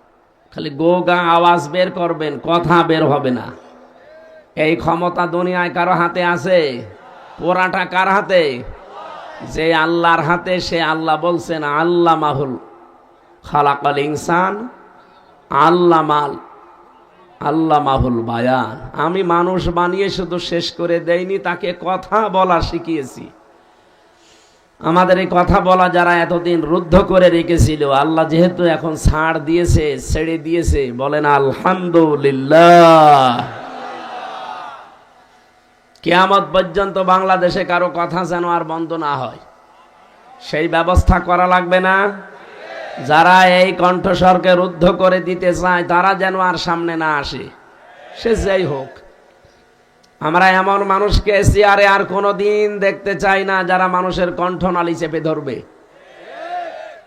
খালি গো গা আওয়াজ বের করবেন, কথা বের হবে না। এই ক্ষমতা দুনিয়ায় কারো হাতে আছে? পুরাটা কার হাতে? যে আল্লাহর হাতে। সে আল্লাহ বলছেন আল্লামাহুল খালাকাল ইনসান আল্লামাহুল বায়ান। আমি মানুষ বানিয়ে শুধু শেষ করে দেইনি, তাকে কথা বলা শিখিয়েছি। আমাদের এই কথা বলা যারা এতদিন রুদ্ধ করে রেখেছিল, আল্লাহ যেহেতু এখন ছাড় দিয়েছে, ছেড়ে দিয়েছে, বলেন আলহামদুলিল্লাহ। কিয়ামত পর্যন্ত বাংলাদেশে কারো কথা যেন আর বন্ধ না হয়, সেই ব্যবস্থা করা লাগবে না? যারা এই কণ্ঠস্বরকে রুদ্ধ করে দিতে চায় তারা যেন আর সামনে না আসে, সে যেই হোক। আমরা এমন মানুষকে চেয়ারে আর কোনোদিন দেখতে চাই না যারা মানুষের কণ্ঠনালী চেপে ধরবে।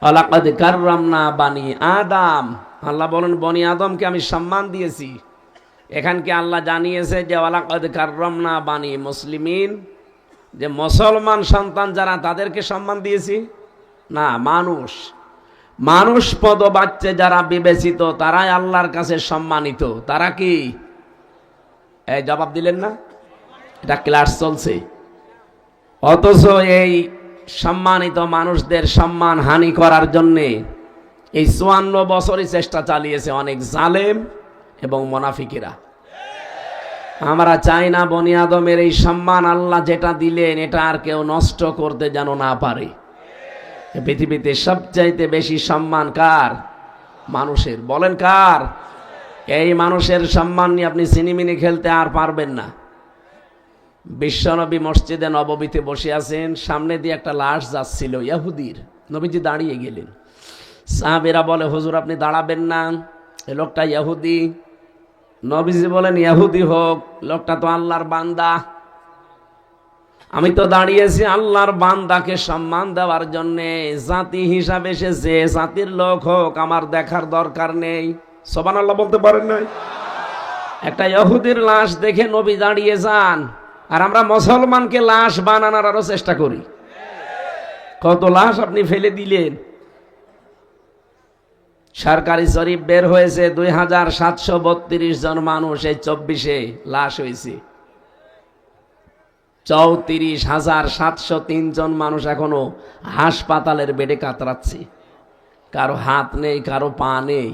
ওয়ালাকাদ কাররামনা বানি আদম, আল্লাহ বলেন বনি আদমকে আমি সম্মান দিয়েছি। এখানকে আল্লাহ জানিয়েছে যে ওয়ালাকাদ কাররামনা বানি মুসলিমিন, যে মুসলমান সন্তান যারা তাদেরকে সম্মান দিয়েছি না, মানুষ পদবাচ্যে যারা বিবেচিত তারাই আল্লাহর কাছে সম্মানিত। তারা কি? এই জবাব দিলেন না? এটা ক্লাস চলছে, অথচ এই সম্মানিত মানুষদের সম্মান হানি করার জন্যে এই 54 বছরই চেষ্টা চালিয়েছে অনেক জালেম এবং মুনাফিকেরা। আমরা চাই না বনি আদমের এই সম্মান আল্লাহ যেটা দিলেন এটা আর কেউ নষ্ট করতে যেন না পারে। পৃথিবীতে সবচাইতে বেশি সম্মান কার? মানুষের। বলেন কার? এই মানুষের সম্মান নিয়ে আপনি সিনেমিনি খেলতে আর পারবেন না। বিশ্বনবী মসজিদে নববীতে বসে আছেন, সামনে দিয়ে একটা লাশ যাচ্ছিল ইহুদির, নবীজি দাঁড়িয়ে গেলেন। সাহাবীরা বলে হুজুর আপনি দাঁড়াবেন না, এই লোকটা ইহুদি। নবীজি বলেন ইহুদি হোক, লোকটা তো আল্লাহর বান্দা। আমি তো দাঁড়িয়েছি আল্লাহর বান্দাকে সম্মান দেওয়ার জন্য। জাতি হিসাবে সে যে জাতির লোক হোক আমার দেখার দরকার নেই। সুবহানাল্লাহ বলতে পারেন নাই? একটা ইহুদির লাশ দেখে নবী দাঁড়িয়ে যান, আর আমরা মুসলমানকে লাশ বানানোর আরো চেষ্টা করি। কত লাশ আপনি ফেলে দিলেন। সরকারি জরিপ বের হয়েছে 2732 জন মানুষ এই 24-এ লাশ হয়েছে। 34,703 জন মানুষ এখনো হাসপাতালের বেডে কাতরাচ্ছে। কারো হাত নেই, কারো পা নেই,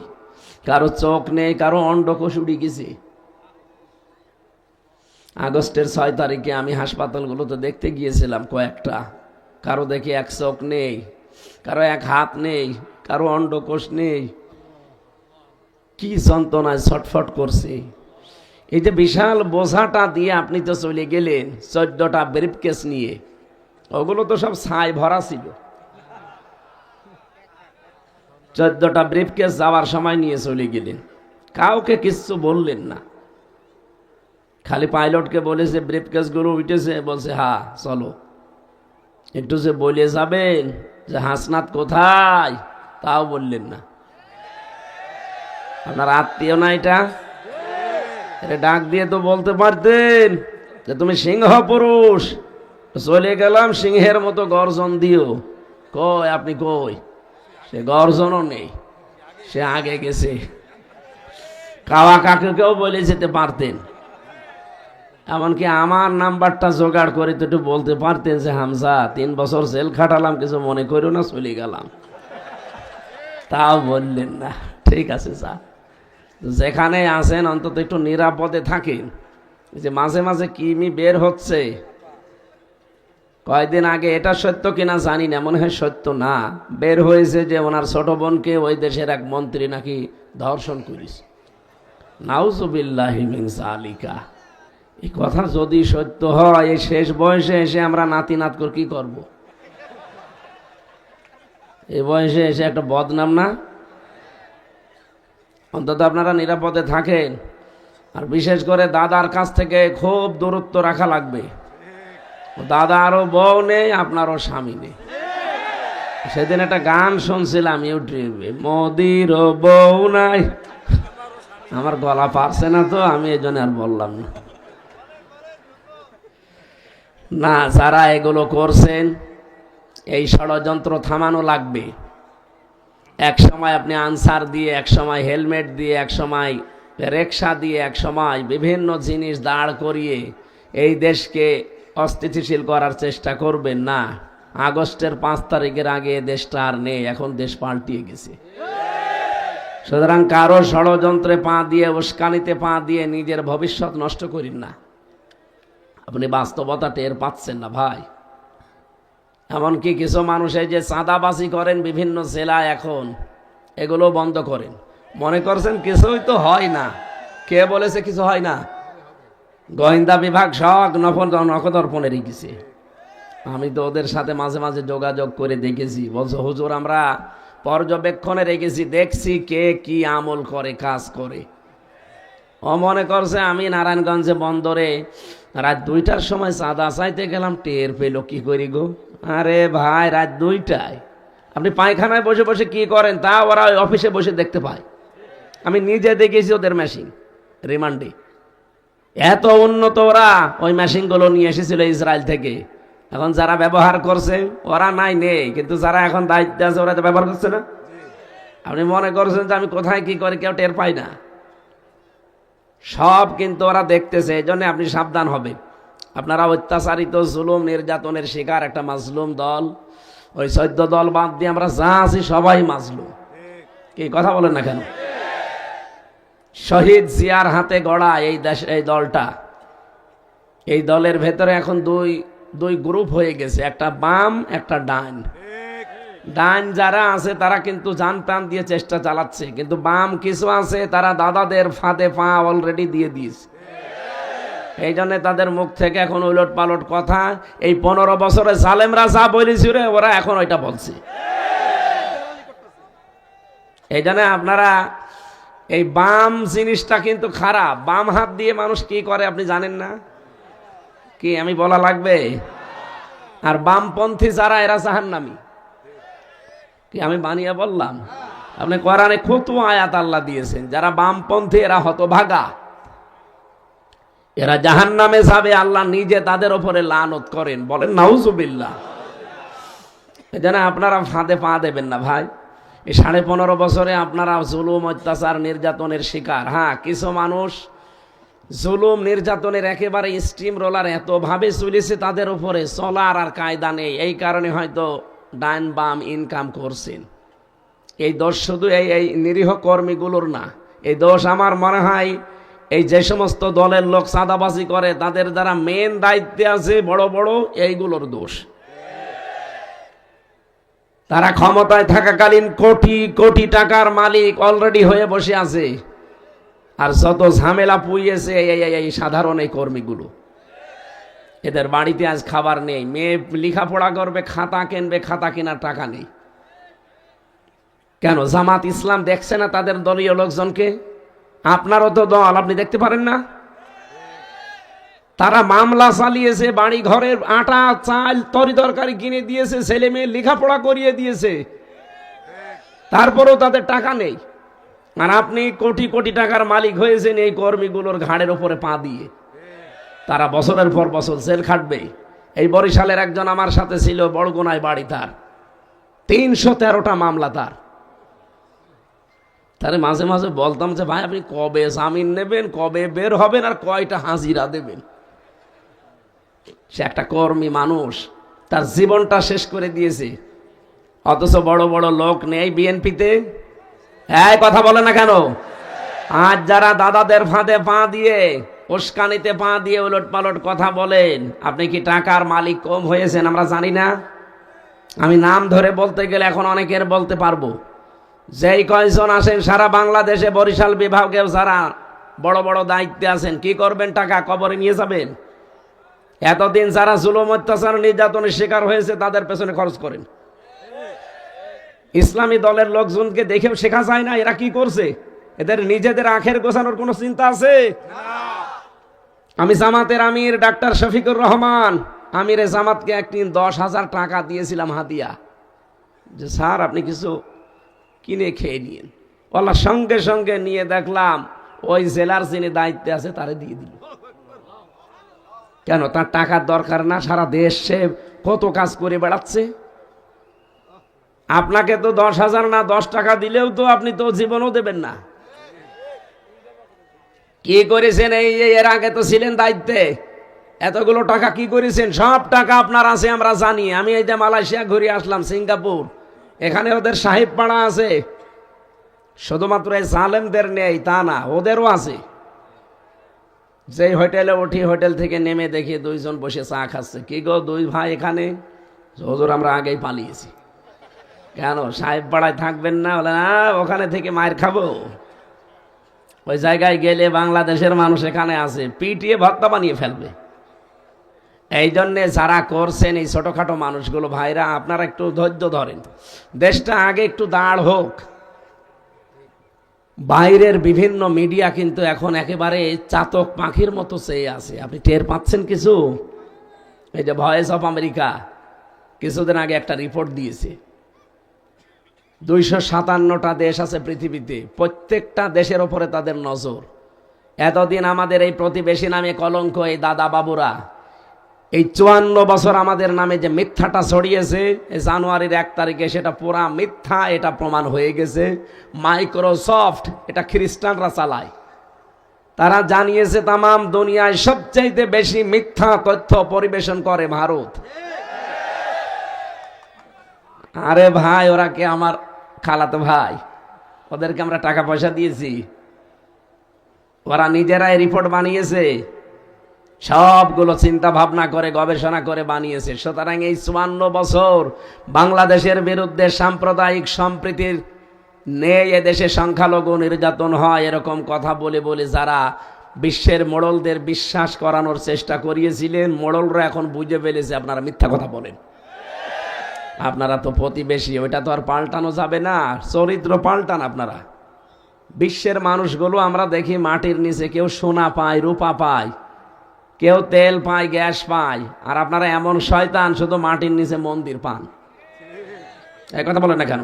কারো চোখ নেই, কারো অন্ডকোষ উড়ে গেছে। আগস্টের 6 তারিখে আমি হাসপাতালগুলোতে দেখতে গিয়েছিলাম কয়েকটা। কারো দেখি এক চোখ নেই, কারো এক হাত নেই, কারো অন্ডকোষ নেই। কি যন্ত্রণায় ছটফট করছে। এই যে বিশাল বোঝাটা দিয়ে আপনি তো চলে গেলেন 14টা ব্রিফকেস নিয়ে, ওগুলো তো সব ছাই ভরা ছিল। 14টা ব্রিফকেস যাওয়ার সময় নিয়ে চলে গেলেন, কাউকে কিচ্ছু বললেন না। খালি পাইলটকে বলেছে ব্রিফকেসগুলো উঠেছে, বলছে হ্যাঁ চলো। একটু যে বলে যাবেন যে হাসনাত কোথায়, তাও বললেন না। আপনার আত্মীয় না এটা ডাক দিয়ে তো বলতে পারতেন যে তুমি সিংহ পুরুষ। চলে গেলাম সিংহের মতো গর্জন দিও। কই আপনি কই? সে গর্জনও নেই, সে আগে গেছে। কাওয়া কাকুকেও বলে যেতে পারতেন। এমনকি আমার নাম্বারটা জোগাড় করে তো একটু বলতে পারতেন যে হামজা 3 বছর জেল খাটালাম, কিছু মনে করো না, চলে গেলাম। তাও বললেন না। ঠিক আছে স্যার, যেখানে আছেন অন্তত একটু নিরাপদে থাকেন। যে মাঝে মাঝে কিমি বের হচ্ছে, কয়েকদিন আগে এটা সত্য কিনা জানি না, মনে হয় সত্য না, বের হয়েছে যে ওনার ছোট বোনকে ওই দেশের এক মন্ত্রী নাকি ধর্ষণ করেছে। নাউজুবিল্লাহি মিন যালিকা। এই কথা যদি সত্য হয়, এই শেষ বয়সে এসে আমরা নাতি নাত করে কি করব? এই বয়সে এসে একটা বদনাম না? অন্তত আপনারা নিরাপদে থাকেন। আর বিশেষ করে দাদার কাছ থেকে খুব দূরত্ব রাখা লাগবে। দাদারও বউ নেই, আপনারও স্বামী নেই। সেদিন একটা গান শুনছিলাম ইউটিউবে, মোদিরও বউ নাই। আমার গলা পারছে না তো, আমি এই জন্য আর বললাম না। না, যারা এগুলো করছেন এই ষড়যন্ত্র থামানো লাগবে। এক সময় আপনি আনসার দিয়ে, এক সময় হেলমেট দিয়ে, এক সময় রিকশা দিয়ে, এক সময় বিভিন্ন জিনিস দাঁড় করিয়ে এই দেশকে অস্থিতিশীল করার চেষ্টা করবেন না। আগস্টের 5 তারিখের আগে দেশটা আর নেই, এখন দেশ পাল্টিয়ে গেছে। সুতরাং কারো ষড়যন্ত্রে পা দিয়ে, উস্কানিতে পা দিয়ে নিজের ভবিষ্যৎ নষ্ট করেন না। আপনি বাস্তবতা টের পাচ্ছেন না ভাই। এমনকি কিছু মানুষ এই যে চাঁদাবাজি করেন বিভিন্ন জেলায়, এখন এগুলো বন্ধ করেন। মনে করছেন কিছুই তো হয় না। কে বলেছে কিছু হয় না? গোয়েন্দা বিভাগ সব নখদর্পণে রেখেছে। আমি তো ওদের সাথে মাঝে মাঝে যোগাযোগ করে দেখেছি। বলছো হুজুর আমরা পর্যবেক্ষণে রেখেছি, দেখছি কে কি আমল করে, কাজ করে। ও মনে করছে আমি নারায়ণগঞ্জে বন্দরে রাত 2টার সময় চাঁদা চাইতে গেলাম, টের পেল কি করি গো? আরে ভাই, রাত 2টায় আপনি পায়খানায় বসে বসে কি করেন তা ওরা ওই অফিসে বসে দেখতে পায়। আমি নিজে দেখেছি ওদের মেশিন রিমান্ডে। এত উন্নত ওরা ওই মেশিনগুলো নিয়ে এসেছিল ইসরায়েল থেকে। এখন যারা ব্যবহার করছে ওরা নাই নেই, কিন্তু যারা এখন দায়িত্বে আছে ওরা তো ব্যবহার করছে না। আপনি মনে করছেন যে আমি কোথায় কি করে, কেউ টের পাই না। সব কিন্তু ওরা দেখতেছে। এই জন্য আপনি সাবধান হবেন। আপনারা অত্যাচারিত, জুলুম, নির্যাতনের শিকার একটা মাজলুম দল। ওই 14 দল বাদ দিয়ে আমরা যা আছি সবাই মাজলুম। কি কথা বলেন না কেন? শহীদ জিয়ার হাতে গড়া এই দেশ, এই দলটা, এই দলের ভেতরে এখন দুই গ্রুপ হয়ে গেছে, একটা বাম, একটা ডান। ডান যারা আছে তারা কিন্তু জান প্রাণ দিয়ে চেষ্টা চালাচ্ছে, কিন্তু বাম কিছু আছে তারা দাদাদের ফাঁদে পা অলরেডি দিয়ে দিয়েছে। এই জন্য তাদের মুখ থেকে এখন উলট পালট কথা। এই 15 বছরে জালেমরা যা বলেছিল ওরা এখন ওইটা বলছে। এই জন্য আপনারা এই বাম জিনিসটা কিন্তু খারাপ। বাম হাত দিয়ে মানুষ কি করে আপনি জানেন না? কি আমি বলা লাগবে? আর বামপন্থী যারা এরা জাহান্নামী। কি আমি বানিয়ে বললাম? আপনি কোরআনে কত আয়াত আল্লাহ দিয়েছেন, যারা বামপন্থী এরা হতভাগা, এরা জাহান্নামে যাবে, আল্লাহ নিজে তাদের উপরে লানত করেন। বলেন নাউজুবিল্লাহ। এজন্য আপনারা ফাঁদে পা দেবেন না ভাই। এই 15.5 বছরে আপনারা জুলুম, অত্যাচার, নির্যাতনের শিকার। হ্যাঁ, কিছু মানুষ জুলুম নির্যাতনের একেবারে স্টিম রোলার এত ভাবে চলেছে, তাদের উপরে চলার আর কায়দা নেই। এই কারণে হয়তো ডাইন বাম ইনকাম করছেন। এই দোষ শুধু এই নিরীহ কর্মীগুলোর না, এই দোষ আমার মনে হয় এই যে সমস্ত দলের লোক চাঁদাবাজি করে, তাদের যারা মেন দায়িত্বে আছে বড় বড়, এইগুলোর দোষ। তারা ক্ষমতায় থাকাকালীন কোটি কোটি টাকার মালিক অলরেডি হয়ে বসে আছে, আর যত ঝামেলা পুইয়েছে এই সাধারণ এই কর্মীগুলো। এদের বাড়িতে আজ খাবার নেই, মেয়ে লেখাপড়া করবে, খাতা কিনবে, খাতা কেনার টাকা নেই। কেন? জামাত ইসলাম দেখছে না তাদের দলীয় লোকজনকে? আপনারও তো দল, আপনি দেখতে পারেন না? তারা মামলা চালিয়েছে, বাড়ি ঘরের আটা চাল তরি তরকারি কিনে দিয়েছে, ছেলে মেয়ে লেখাপড়া করিয়ে দিয়েছে, তারপরেও তাদের টাকা নেই। আর আপনি কোটি কোটি টাকার মালিক হয়েছেন এই কর্মীগুলোর ঘাড়ের উপরে পা দিয়ে। তারা বছরের পর বছর জেল খাটবে। এই বরিশালের একজন আমার সাথে ছিল, বড়গুনায় বাড়ি, তার 313টা মামলা। তারে মাঝে মাঝে বলতাম যে ভাই আপনি কবে জামিন নেবেন, কবে বের হবেন, আর কয়টা হাজিরা দেবেন? সে একটা কর্মী মানুষ, তার জীবনটা শেষ করে দিয়েছে, অথচ বড় বড় লোক নেই বিএনপিতে। এই কথা বলে না কেন? আজ যারা দাদাদের ফাঁদে পা দিয়ে, উস্কানিতে পা দিয়ে উলট পালট কথা বলেন, আপনি কি টাকার মালিক কম হয়েছেন আমরা জানি না? আমি নাম ধরে বলতে গেলে এখন অনেকের বলতে পারবো। যেই কয়জন আসেন সারা বাংলাদেশে, বরিশাল বিভাগেও যারা বড় বড় দায়িত্বে আছেন, কি করবেন? টাকা কবরে নিয়ে যাবেন? এতদিন যারা জুলুম, অত্যাচার, নির্যাতনের শিকার হয়েছে তাদের পেছনে খরচ করেন। ইসলামী দলের লোকজনকে দেখেও শেখা যায় না এরা কি করছে। এদের নিজেদের আখের গোছানোর কোনো চিন্তা আছে? আমি জামাতের আমির ডাক্তার শফিকুর রহমান, আমিরে জামাতকে একদিন 10,000 টাকা দিয়েছিলাম হাদিয়া, যে স্যার আপনি কিছু কিনে খেয়ে নিন। ওলা সঙ্গে সঙ্গে নিয়ে দেখলাম ওই জেলার যিনি দায়িত্বে আছে তারে দিয়ে দিল। কেন? তার টাকার দরকার না? সারা দেশ সে কত কাজ করে বেড়াচ্ছে। আপনাকে তো 10,000 না 10 টাকা দিলেও তো আপনি তো জীবনও দেবেন না। কি করেছেন? এই এর আগে তো ছিলেন দায়িত্বে, এতগুলো টাকা কি করেছেন? সব টাকা আপনার আছে আমরা জানি। আমি এই যে মালয়েশিয়া ঘুরে আসলাম, সিঙ্গাপুর, এখানে ওদের সাহেব পাড়া আছে। শুধুমাত্র এই জালেমদের নেই তা না, ওদেরও আছে। যেই হোটেলে উঠি, হোটেল থেকে নেমে দেখি 2 জন বসে চা খাচ্ছে। কি গো 2 ভাই এখানে? হুজুর আমরা আগেই পালিয়েছি। কেন? সাহেব পাড়ায় থাকবেন না? বলে না, ওখানে থেকে মায়ের খাবো। ওই জায়গায় গেলে বাংলাদেশের মানুষ এখানে আছে, পিটিয়ে ভর্তা বানিয়ে ফেলবে। এই জন্যে যারা করছেন এই ছোটখাটো মানুষগুলো, ভাইরা আপনারা একটু ধৈর্য ধরেন, দেশটা আগে একটু দাঁড় হোক। বাইরের বিভিন্ন মিডিয়া কিন্তু এখন একেবারে চাতক পাখির মতো চেয়ে আছে। আপনি টের পাচ্ছেন কিছু? এই যে ভয়েস অফ আমেরিকা কিছুদিন আগে একটা রিপোর্ট দিয়েছে, 257টা দেশ আছে পৃথিবীতে, প্রত্যেকটা দেশের ওপরে তাদের নজর। এতদিন আমাদের এই প্রতিবেশী নামে কলঙ্ক, এই দাদা বাবুরা এই 54 বছর আমাদের নামে যে মিথ্যাটা ছড়িয়েছে, এই জানুয়ারির 1 তারিখে সেটা পুরা মিথ্যা, এটা প্রমাণ হয়ে গেছে। মাইক্রোসফট এটা খ্রিস্টানরা চালায়, তারা জানিয়েছে তামাম দুনিয়ায় সবচাইতে বেশি মিথ্যা তথ্য পরিবেশন করে ভারত। আরে ভাই, ওরা কে আমার খালাতো ভাই, ওদেরকে আমরা টাকা পয়সা দিয়েছি, ওরা নিজেরাই রিপোর্ট বানিয়েছে, সবগুলো চিন্তা ভাবনা করে গবেষণা করে বানিয়েছে। সুতরাং এই 54 বছর বাংলাদেশের বিরুদ্ধে সাম্প্রদায়িক সম্প্রীতির নেই, এদেশে সংখ্যালঘু নির্যাতন হয়, এরকম কথা বলে বলে যারা বিশ্বের মোড়লদের বিশ্বাস করানোর চেষ্টা করিয়েছিলেন, মোড়লরা এখন বুঝে ফেলেছে আপনারা মিথ্যা কথা বলেন। আপনারা তো প্রতিবেশী, ওইটা তো আর পাল্টানো যাবে না। চরিত্র পাল্টান আপনারা। বিশ্বের মানুষগুলো আমরা দেখি মাটির নিচে কেউ সোনা পায়, রূপা পায়, কেউ তেল পায়, গ্যাস পায়, আর আপনারা এমন শয়তান শুধু মাটির নিচে মন্দির পান। এই কথা বলেন না কেন?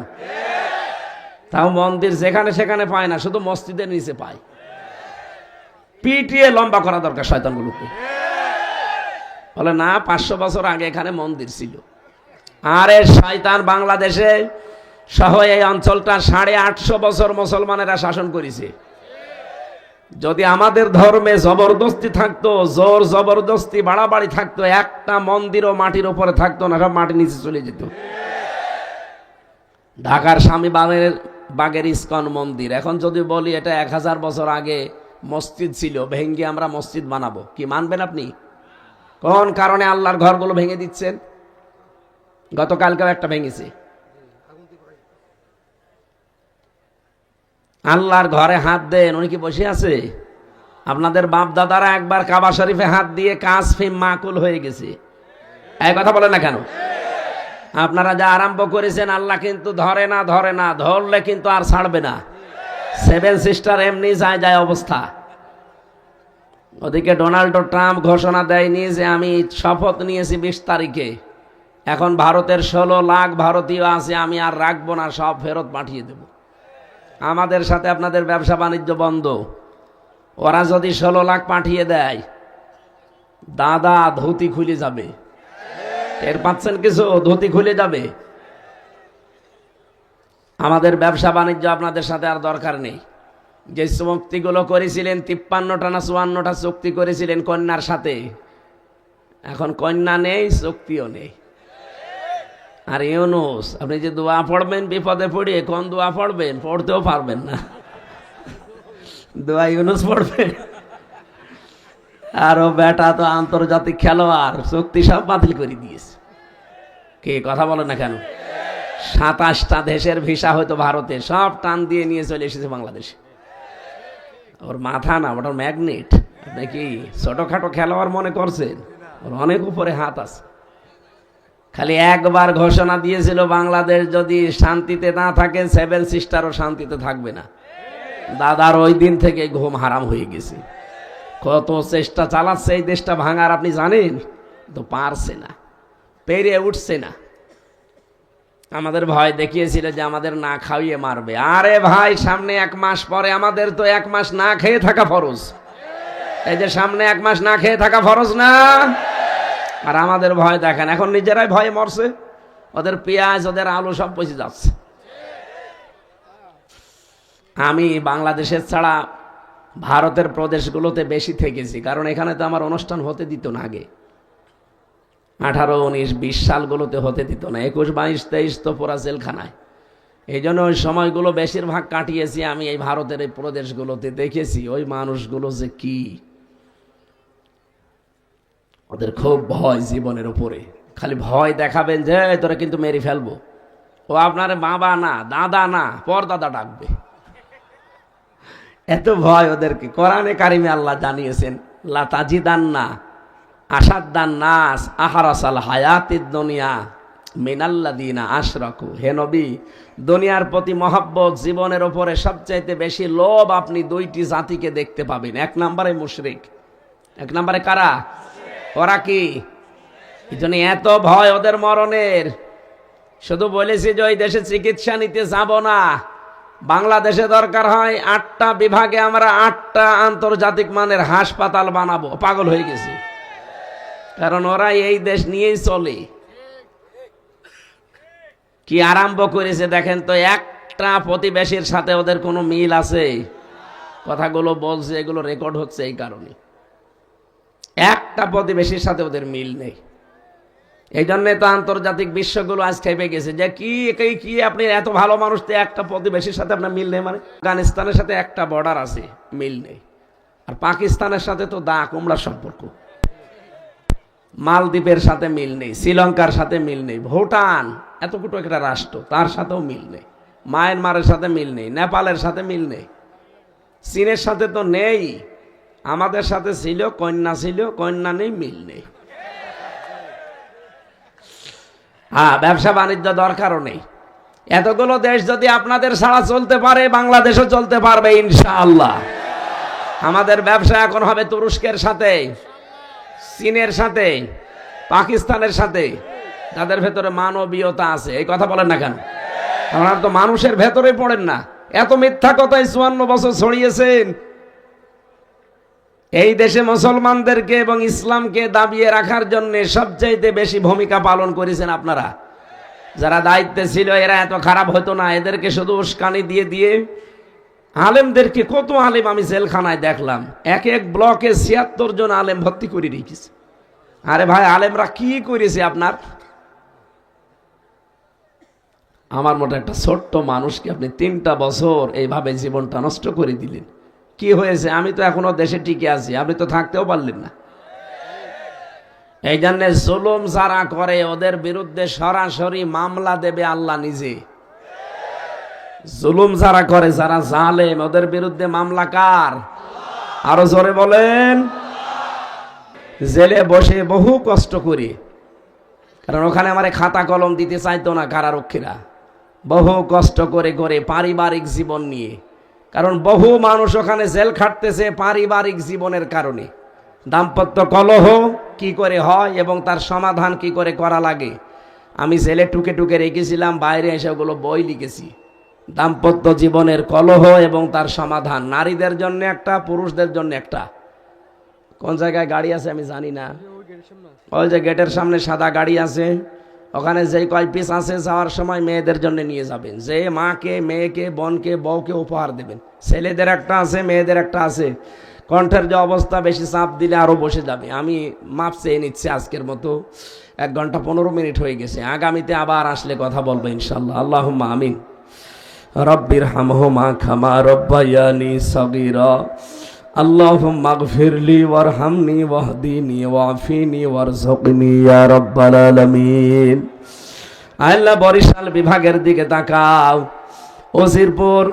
তাও মন্দির যেখানে সেখানে পায় না, শুধু মসজিদের নিচে পায়। পিটিয়ে লম্বা করা দরকার শয়তানগুলোকে। বলে না, 500 বছর আগে এখানে মন্দির ছিল। আরে শয়তান বাংলাদেশে সহ এই অঞ্চলটা 850 বছর মুসলমানেরা শাসন করেছে। যদি আমাদের ধর্মে জবরদস্তি থাকতো, জোর জবরদস্তি বাড়াবাড়ি থাকতো, একটা মন্দিরও মাটির উপরে থাকতো না, সব মাটির নিচে চলে যেত। ঢাকার স্বামী বাগের ইস্কন মন্দির, এখন যদি বলি এটা 1000 বছর আগে মসজিদ ছিল, ভেঙ্গে আমরা মসজিদ বানাবো, কি মানবেন আপনি? কোন কারণে আল্লাহর ঘরগুলো ভেঙে দিচ্ছেন? গতকালকেও একটা ভেঙেছে। আল্লাহর ঘরে হাত দেন, উনি কি বসে আছে? আপনাদের বাপ দাদারা একবার কাবা শরীফে হাত দিয়ে কাজ ফিম মাকুল হয়ে গেছে। এই কথা বলেন না কেন? আপনারা যা আরম্ভ করেছেন, আল্লাহ কিন্তু ধরে না, ধরলে কিন্তু আর ছাড়বে না। 7 সিস্টার এমনি যায় অবস্থা। ওদিকে ডোনাল্ড ট্রাম্প ঘোষণা দেয়নি যে আমি শপথ নিয়েছি 20 তারিখে, এখন ভারতের 16 লাখ ভারতীয় আছে, আমি আর রাখবো না, সব ফেরত পাঠিয়ে দেব। আমাদের সাথে আপনাদের ব্যবসা বাণিজ্য বন্ধ। ওরা যদি 16 লাখ পাঠিয়ে দেয়, দাদা ধুতি খুলে যাবে। এর পাচ্ছেন কিছু? ধুতি খুলে যাবে। আমাদের ব্যবসা বাণিজ্য আপনাদের সাথে আর দরকার নেই। যে চুক্তিগুলো করেছিলেন, 53টা না 54টা চুক্তি করেছিলেন কন্যার সাথে, এখন কন্যা নেই, চুক্তিও নেই। আর ইউনুস, আপনি যে দোয়া পড়বেন বিপদে পড়িয়ে, কোন দোয়া পড়বেন? পড়তেও পারবেন না। দোয়া ইউনুস পড়বেন, আরো বেটা তো আন্তর্জাতিক খেলোয়াড়, চুক্তি সব বাতিল করে দিয়েছে। কে কথা বলে না কেন? 27টা দেশের ভিসা হয়তো ভারতে, সব টান দিয়ে নিয়ে চলে এসেছে বাংলাদেশে। ওর মাথা না, ওটার ম্যাগনেট। আপনি কি ছোটখাটো খেলোয়াড় মনে করছেন? ওর অনেক উপরে হাত আছে। খালি একবার ঘোষণা দিয়েছিল, বাংলাদেশ যদি শান্তিতে না থাকে, 7 সিস্টারও শান্তিতে থাকবে না। দাদার ওই দিন থেকে ঘুম হারাম হয়ে গেছে। কত চেষ্টা চালাচ্ছে এই দেশটা ভাঙার, আপনি জানেন তো? পারছে না, পেরে উঠছে না। আমাদের ভয় দেখিয়েছিল যে আমাদের না খাইয়ে মারবে। আরে ভাই, সামনে 1 মাস পরে আমাদের তো 1 মাস না খেয়ে থাকা ফরজ। এই যে সামনে 1 মাস না খেয়ে থাকা ফরজ না? আর আমাদের ভয় দেখেন, এখন নিজেরাই ভয়ে মরছে। ওদের পেঁয়াজ, ওদের আলু সব পচে যাচ্ছে। আমি বাংলাদেশের ছাড়া ভারতের প্রদেশগুলোতে বেশি থেকেছি, কারণ এখানে তো আমার অনুষ্ঠান হতে দিত না আগে। 18, 19, 20 সালগুলোতে হতে দিত না। 21, 22, 23 তো পুরা জেলখানায়। এই জন্য ওই সময়গুলো বেশিরভাগ কাটিয়েছি আমি এই ভারতের এই প্রদেশগুলোতে। দেখেছি ওই মানুষগুলো যে কি, ওদের খুব ভয় জীবনের উপরে। খালি ভয় দেখাবেন যে তোরা কিন্তু মেরে ফেলবো, ও আপনার বাবা না, দাদা না, পরদাদা ডাকবে। এত ভয় ওদেরকে। কোরআনে কারিমে আল্লাহ জানিয়েছেন, লা তাজিদান্না আসাদ্দান নাস আহারাসাল হায়াতিদ দুনিয়া মিনাল্লাযিনা আশরাকু। হে নবী, দুনিয়ার প্রতি মহব্বত, জীবনের উপরে সবচাইতে বেশি লোভ আপনি 2টি জাতিকে দেখতে পাবেন। 1 নম্বরে মুশরিক। 1 নম্বরে কারা? ওরা কি? এজন্য এত ভয় ওদের মরণের। শুধু বলেছি যে ওই দেশে চিকিৎসা নিতে যাব না। বাংলাদেশে দরকার হয় 8টা বিভাগে আমরা 8টা আন্তর্জাতিক মানের হাসপাতাল বানাবো। পাগল হয়ে গেছি, কারণ ওরা এই দেশ নিয়েই চলে। কি আরম্ভ করেছে দেখেন তো। একটা প্রতিবেশীর সাথে ওদের কোনো মিল আছে? কথাগুলো বলছে, এগুলো রেকর্ড হচ্ছে এই কারণে। একটা প্রতিবেশীর সাথে ওদের মিল নেই। এই জন্যে তো আন্তর্জাতিক বিশ্বগুলো আজ খেপে গেছে যে কি আপনি এত ভালো মানুষ, তো একটা প্রতিবেশীর সাথে আপনার মিল নেই। মানে আফগানিস্তানের সাথে একটা বর্ডার আছে, মিল নেই। আর পাকিস্তানের সাথে তো দা কুমড়ার সম্পর্ক। মালদ্বীপের সাথে মিল নেই, শ্রীলঙ্কার সাথে মিল নেই, ভুটান এতটুকু একটা রাষ্ট্র, তার সাথেও মিল নেই। মায়ানমারের সাথে মিল নেই, নেপালের সাথে মিল নেই, চীনের সাথে তো নেই। আমাদের সাথে ছিল, কন্যা নেই, মিল নেই। হ্যাঁ, ব্যবসা বাণিজ্য দরকারও নেই। এতগুলো দেশ যদি আপনাদের ছাড়া চলতে পারে, বাংলাদেশও চলতে পারবে ইনশাআল্লাহ। আমাদের ব্যবসা এখন হবে তুরস্কের সাথে, চীনের সাথে, পাকিস্তানের সাথে, তাদের ভেতরে মানবীয়তা আছে। এই কথা বলেন না কেন? আপনারা তো মানুষের ভেতরে পড়েন না। এত মিথ্যা কথাই 54 বছর ছড়িয়েছেন। এই দেশে মুসলমানদেরকে এবং ইসলামকে দাবিয়ে রাখার জন্য সবচাইতে বেশি ভূমিকা পালন করেছেন আপনারা। যারা দায়িত্বে ছিল এরা এত খারাপ হতো না। এদেরকে শুধু উস্কানি দিয়ে দিয়ে আলেমদেরকে, কত আলেম আমি জেলখানায় দেখলাম, এক এক ব্লকে 76 জন আলেম ভর্তি করে রেখেছে। আরে ভাই, আলেমরা কি করেছে আপনার? আমার মতো একটা ছোট্ট মানুষকে আপনি 3টা বছর এইভাবে জীবনটা নষ্ট করে দিলেন। কি হয়েছে? আমি তো এখনো দেশে টিকে আছি, আপনি তো থাকতেও পারলেন না। এই জন্য জুলুম যারা করে ওদের বিরুদ্ধে সরাসরি মামলা দেবে আল্লাহ নিজে। জুলুম যারা করে, যারা জালেম, ওদের বিরুদ্ধে মামলা কার? আরো জোরে বলেন। জেলে বসে বহু কষ্ট করি, কারণ ওখানে আমার খাতা কলম দিতে চাইতো না কারারক্ষীরা। বহু কষ্ট করে করে পারিবারিক জীবন নিয়ে, কারণ বহু মানুষ ওখানে জেল খাটতেছে পারিবারিক জীবনের কারণে। দাম্পত্য কলহ কি করে হয় এবং তার সমাধান কি করে করা লাগে, আমি জেলে টুকে টুকে রেখেছিলাম, বাইরে এসে ওগুলো বই লিখেছি। দাম্পত্য জীবনের কলহ এবং তার সমাধান, নারীদের জন্য একটা, পুরুষদের জন্য একটা। কোন জায়গায় গাড়ি আছে আমি জানি না, ওই যে গেটের সামনে সাদা গাড়ি আছে, ওখানে যে কয় পিস আছে যাওয়ার সময় মেয়েদের জন্য নিয়ে যাবেন। যে মাকে, মেয়েকে, বোনকে, বউকে উপহার দেবেন। ছেলেদের একটা আছে, মেয়েদের একটা আছে। কণ্ঠের যে অবস্থা, বেশি চাপ দিলে আরো বসে যাবে। আমি মাপ চেয়ে নিচ্ছি আজকের মতো, 1 ঘন্টা 15 মিনিট হয়ে গেছে। আগামীতে আবার আসলে কথা বলবো ইনশাল্লাহ। আল্লাহুম্মা আমিন। রব্বির হামহুমা কামা রব্বায়ানি সগীরা। আল্লাহুম্মা গফিরলি ওয়ারহামনি ওয়াহদিনি ওয়াফিনি ওয়ারযুকনি ইয়া রাব্বাল আলামিন। আল্লাহ, বরিশাল বিভাগের দিকে তাকাও। ওজিরপুর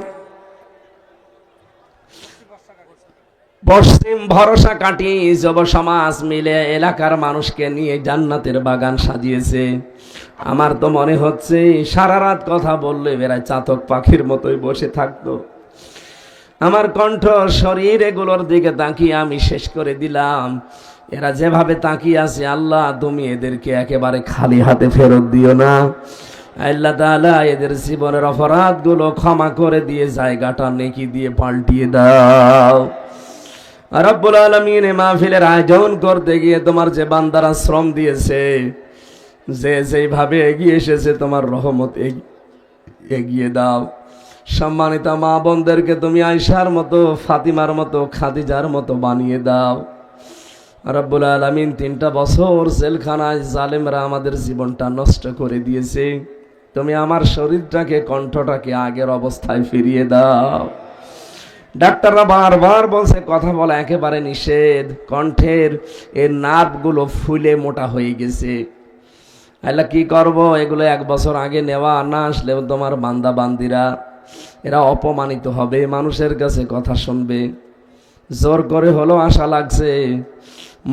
পশ্চিম ভরসা কাটি যুব সমাজ মিলে এলাকার মানুষকে নিয়ে জান্নাতের বাগান সাজিয়েছে। আমার তো মনে হচ্ছে সারা রাত কথা বললে বেড়ায় চাতক পাখির মতোই বসে থাকতো। আমার কণ্ঠ, শরীর এগুলোর দিকে তাকিয়ে আমি শেষ করে দিলাম। এরা যেভাবে তাকিয়ে আছে, আল্লাহ তুমি এদেরকে একেবারে খালি হাতে ফেরত দিও না। আল্লাহ তাআলা এদের জীবনের অপরাধগুলো ক্ষমা করে দিয়ে জায়গাটা নেকি দিয়ে পাল্টিয়ে দাও। রব্বুল আলামিন, মাহফিলের আয়োজন করতে গিয়ে তোমার যে বান্দারা শ্রম দিয়েছে, যে যেভাবে এগিয়ে এসেছে, তোমার রহমত এগিয়ে দাও। সম্মানিত মা বোনদেরকে তুমি আয়েশার মতো, ফাতিমার মতো, খাদিজার মতো বানিয়ে দাও। রব্বুল আলামিন, 3টা বছর জেলখানায় জালেমরা আমাদের জীবনটা নষ্ট করে দিয়েছে। তুমি আমার শরীরটাকে, কণ্ঠটাকে আগের অবস্থায় ফিরিয়ে দাও। ডাক্তাররা বারবার বলছে কথা বলা একেবারে নিষেধ, কণ্ঠের এর নার্ভগুলো ফুলে মোটা হয়ে গেছে। আল্লাহ কি করব? এগুলো 1 বছর আগে নেওয়া না আসলেও তোমার বান্দা বান্দিরা এরা অপমানিত হবে, মানুষের কাছে কথা শুনবে। জোর করে হলো আশা লাগছে,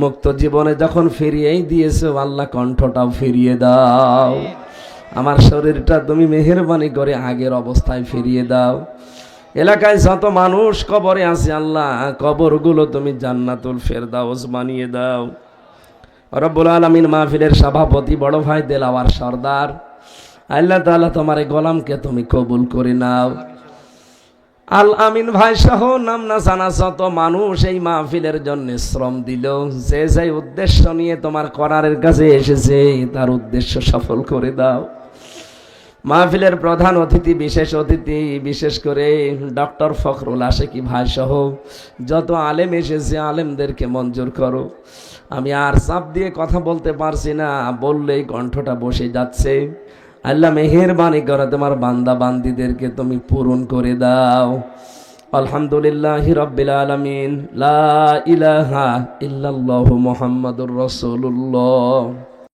মুক্ত জীবনে যখন ফিরিয়েই দিয়েছো আল্লাহ, কণ্ঠটাও ফিরিয়ে দাও। আমার শরীরটা তুমি মেহেরবানি করে আগের অবস্থায় ফিরিয়ে দাও। এলাকায় যত মানুষ কবরে আছে, আল্লাহ কবরগুলো তুমি জান্নাতুল ফেরদাউস বানিয়ে দাও। রব্বুল আলামিন, মাহফিলের সভাপতি বড় ভাই দেলাওয়ার সর্দার, আল্লাহ তাআলা তোমার এই গোলামকে তুমি কবুল করে নাও। আল আমিন ভাই সহ নাম না জানা যত মানুষ এই মাহফিলের জন্য শ্রম দিল, যে যে উদ্দেশ্য নিয়ে তোমার করারের কাছে এসেছে তার উদ্দেশ্য সফল করে দাও। মাহফিলের প্রধান অতিথি, বিশেষ অতিথি, বিশেষ করে ডক্টর ফখরুল আশিকি ভাই সহ যত আলেম এসেছে, আলেমদেরকে মঞ্জুর করো। আমি আর চাপ দিয়ে কথা বলতে পারছি না, বললেই কণ্ঠটা বসে যাচ্ছে। আল্লাহ মেহেরবানি করে তোমার বান্দা বান্দিদেরকে তুমি পূরণ করে দাও। আলহামদুলিল্লাহি রাব্বিল আলামিন। লা ইলাহা ইল্লাল্লাহু মুহাম্মাদুর রাসূলুল্লাহ।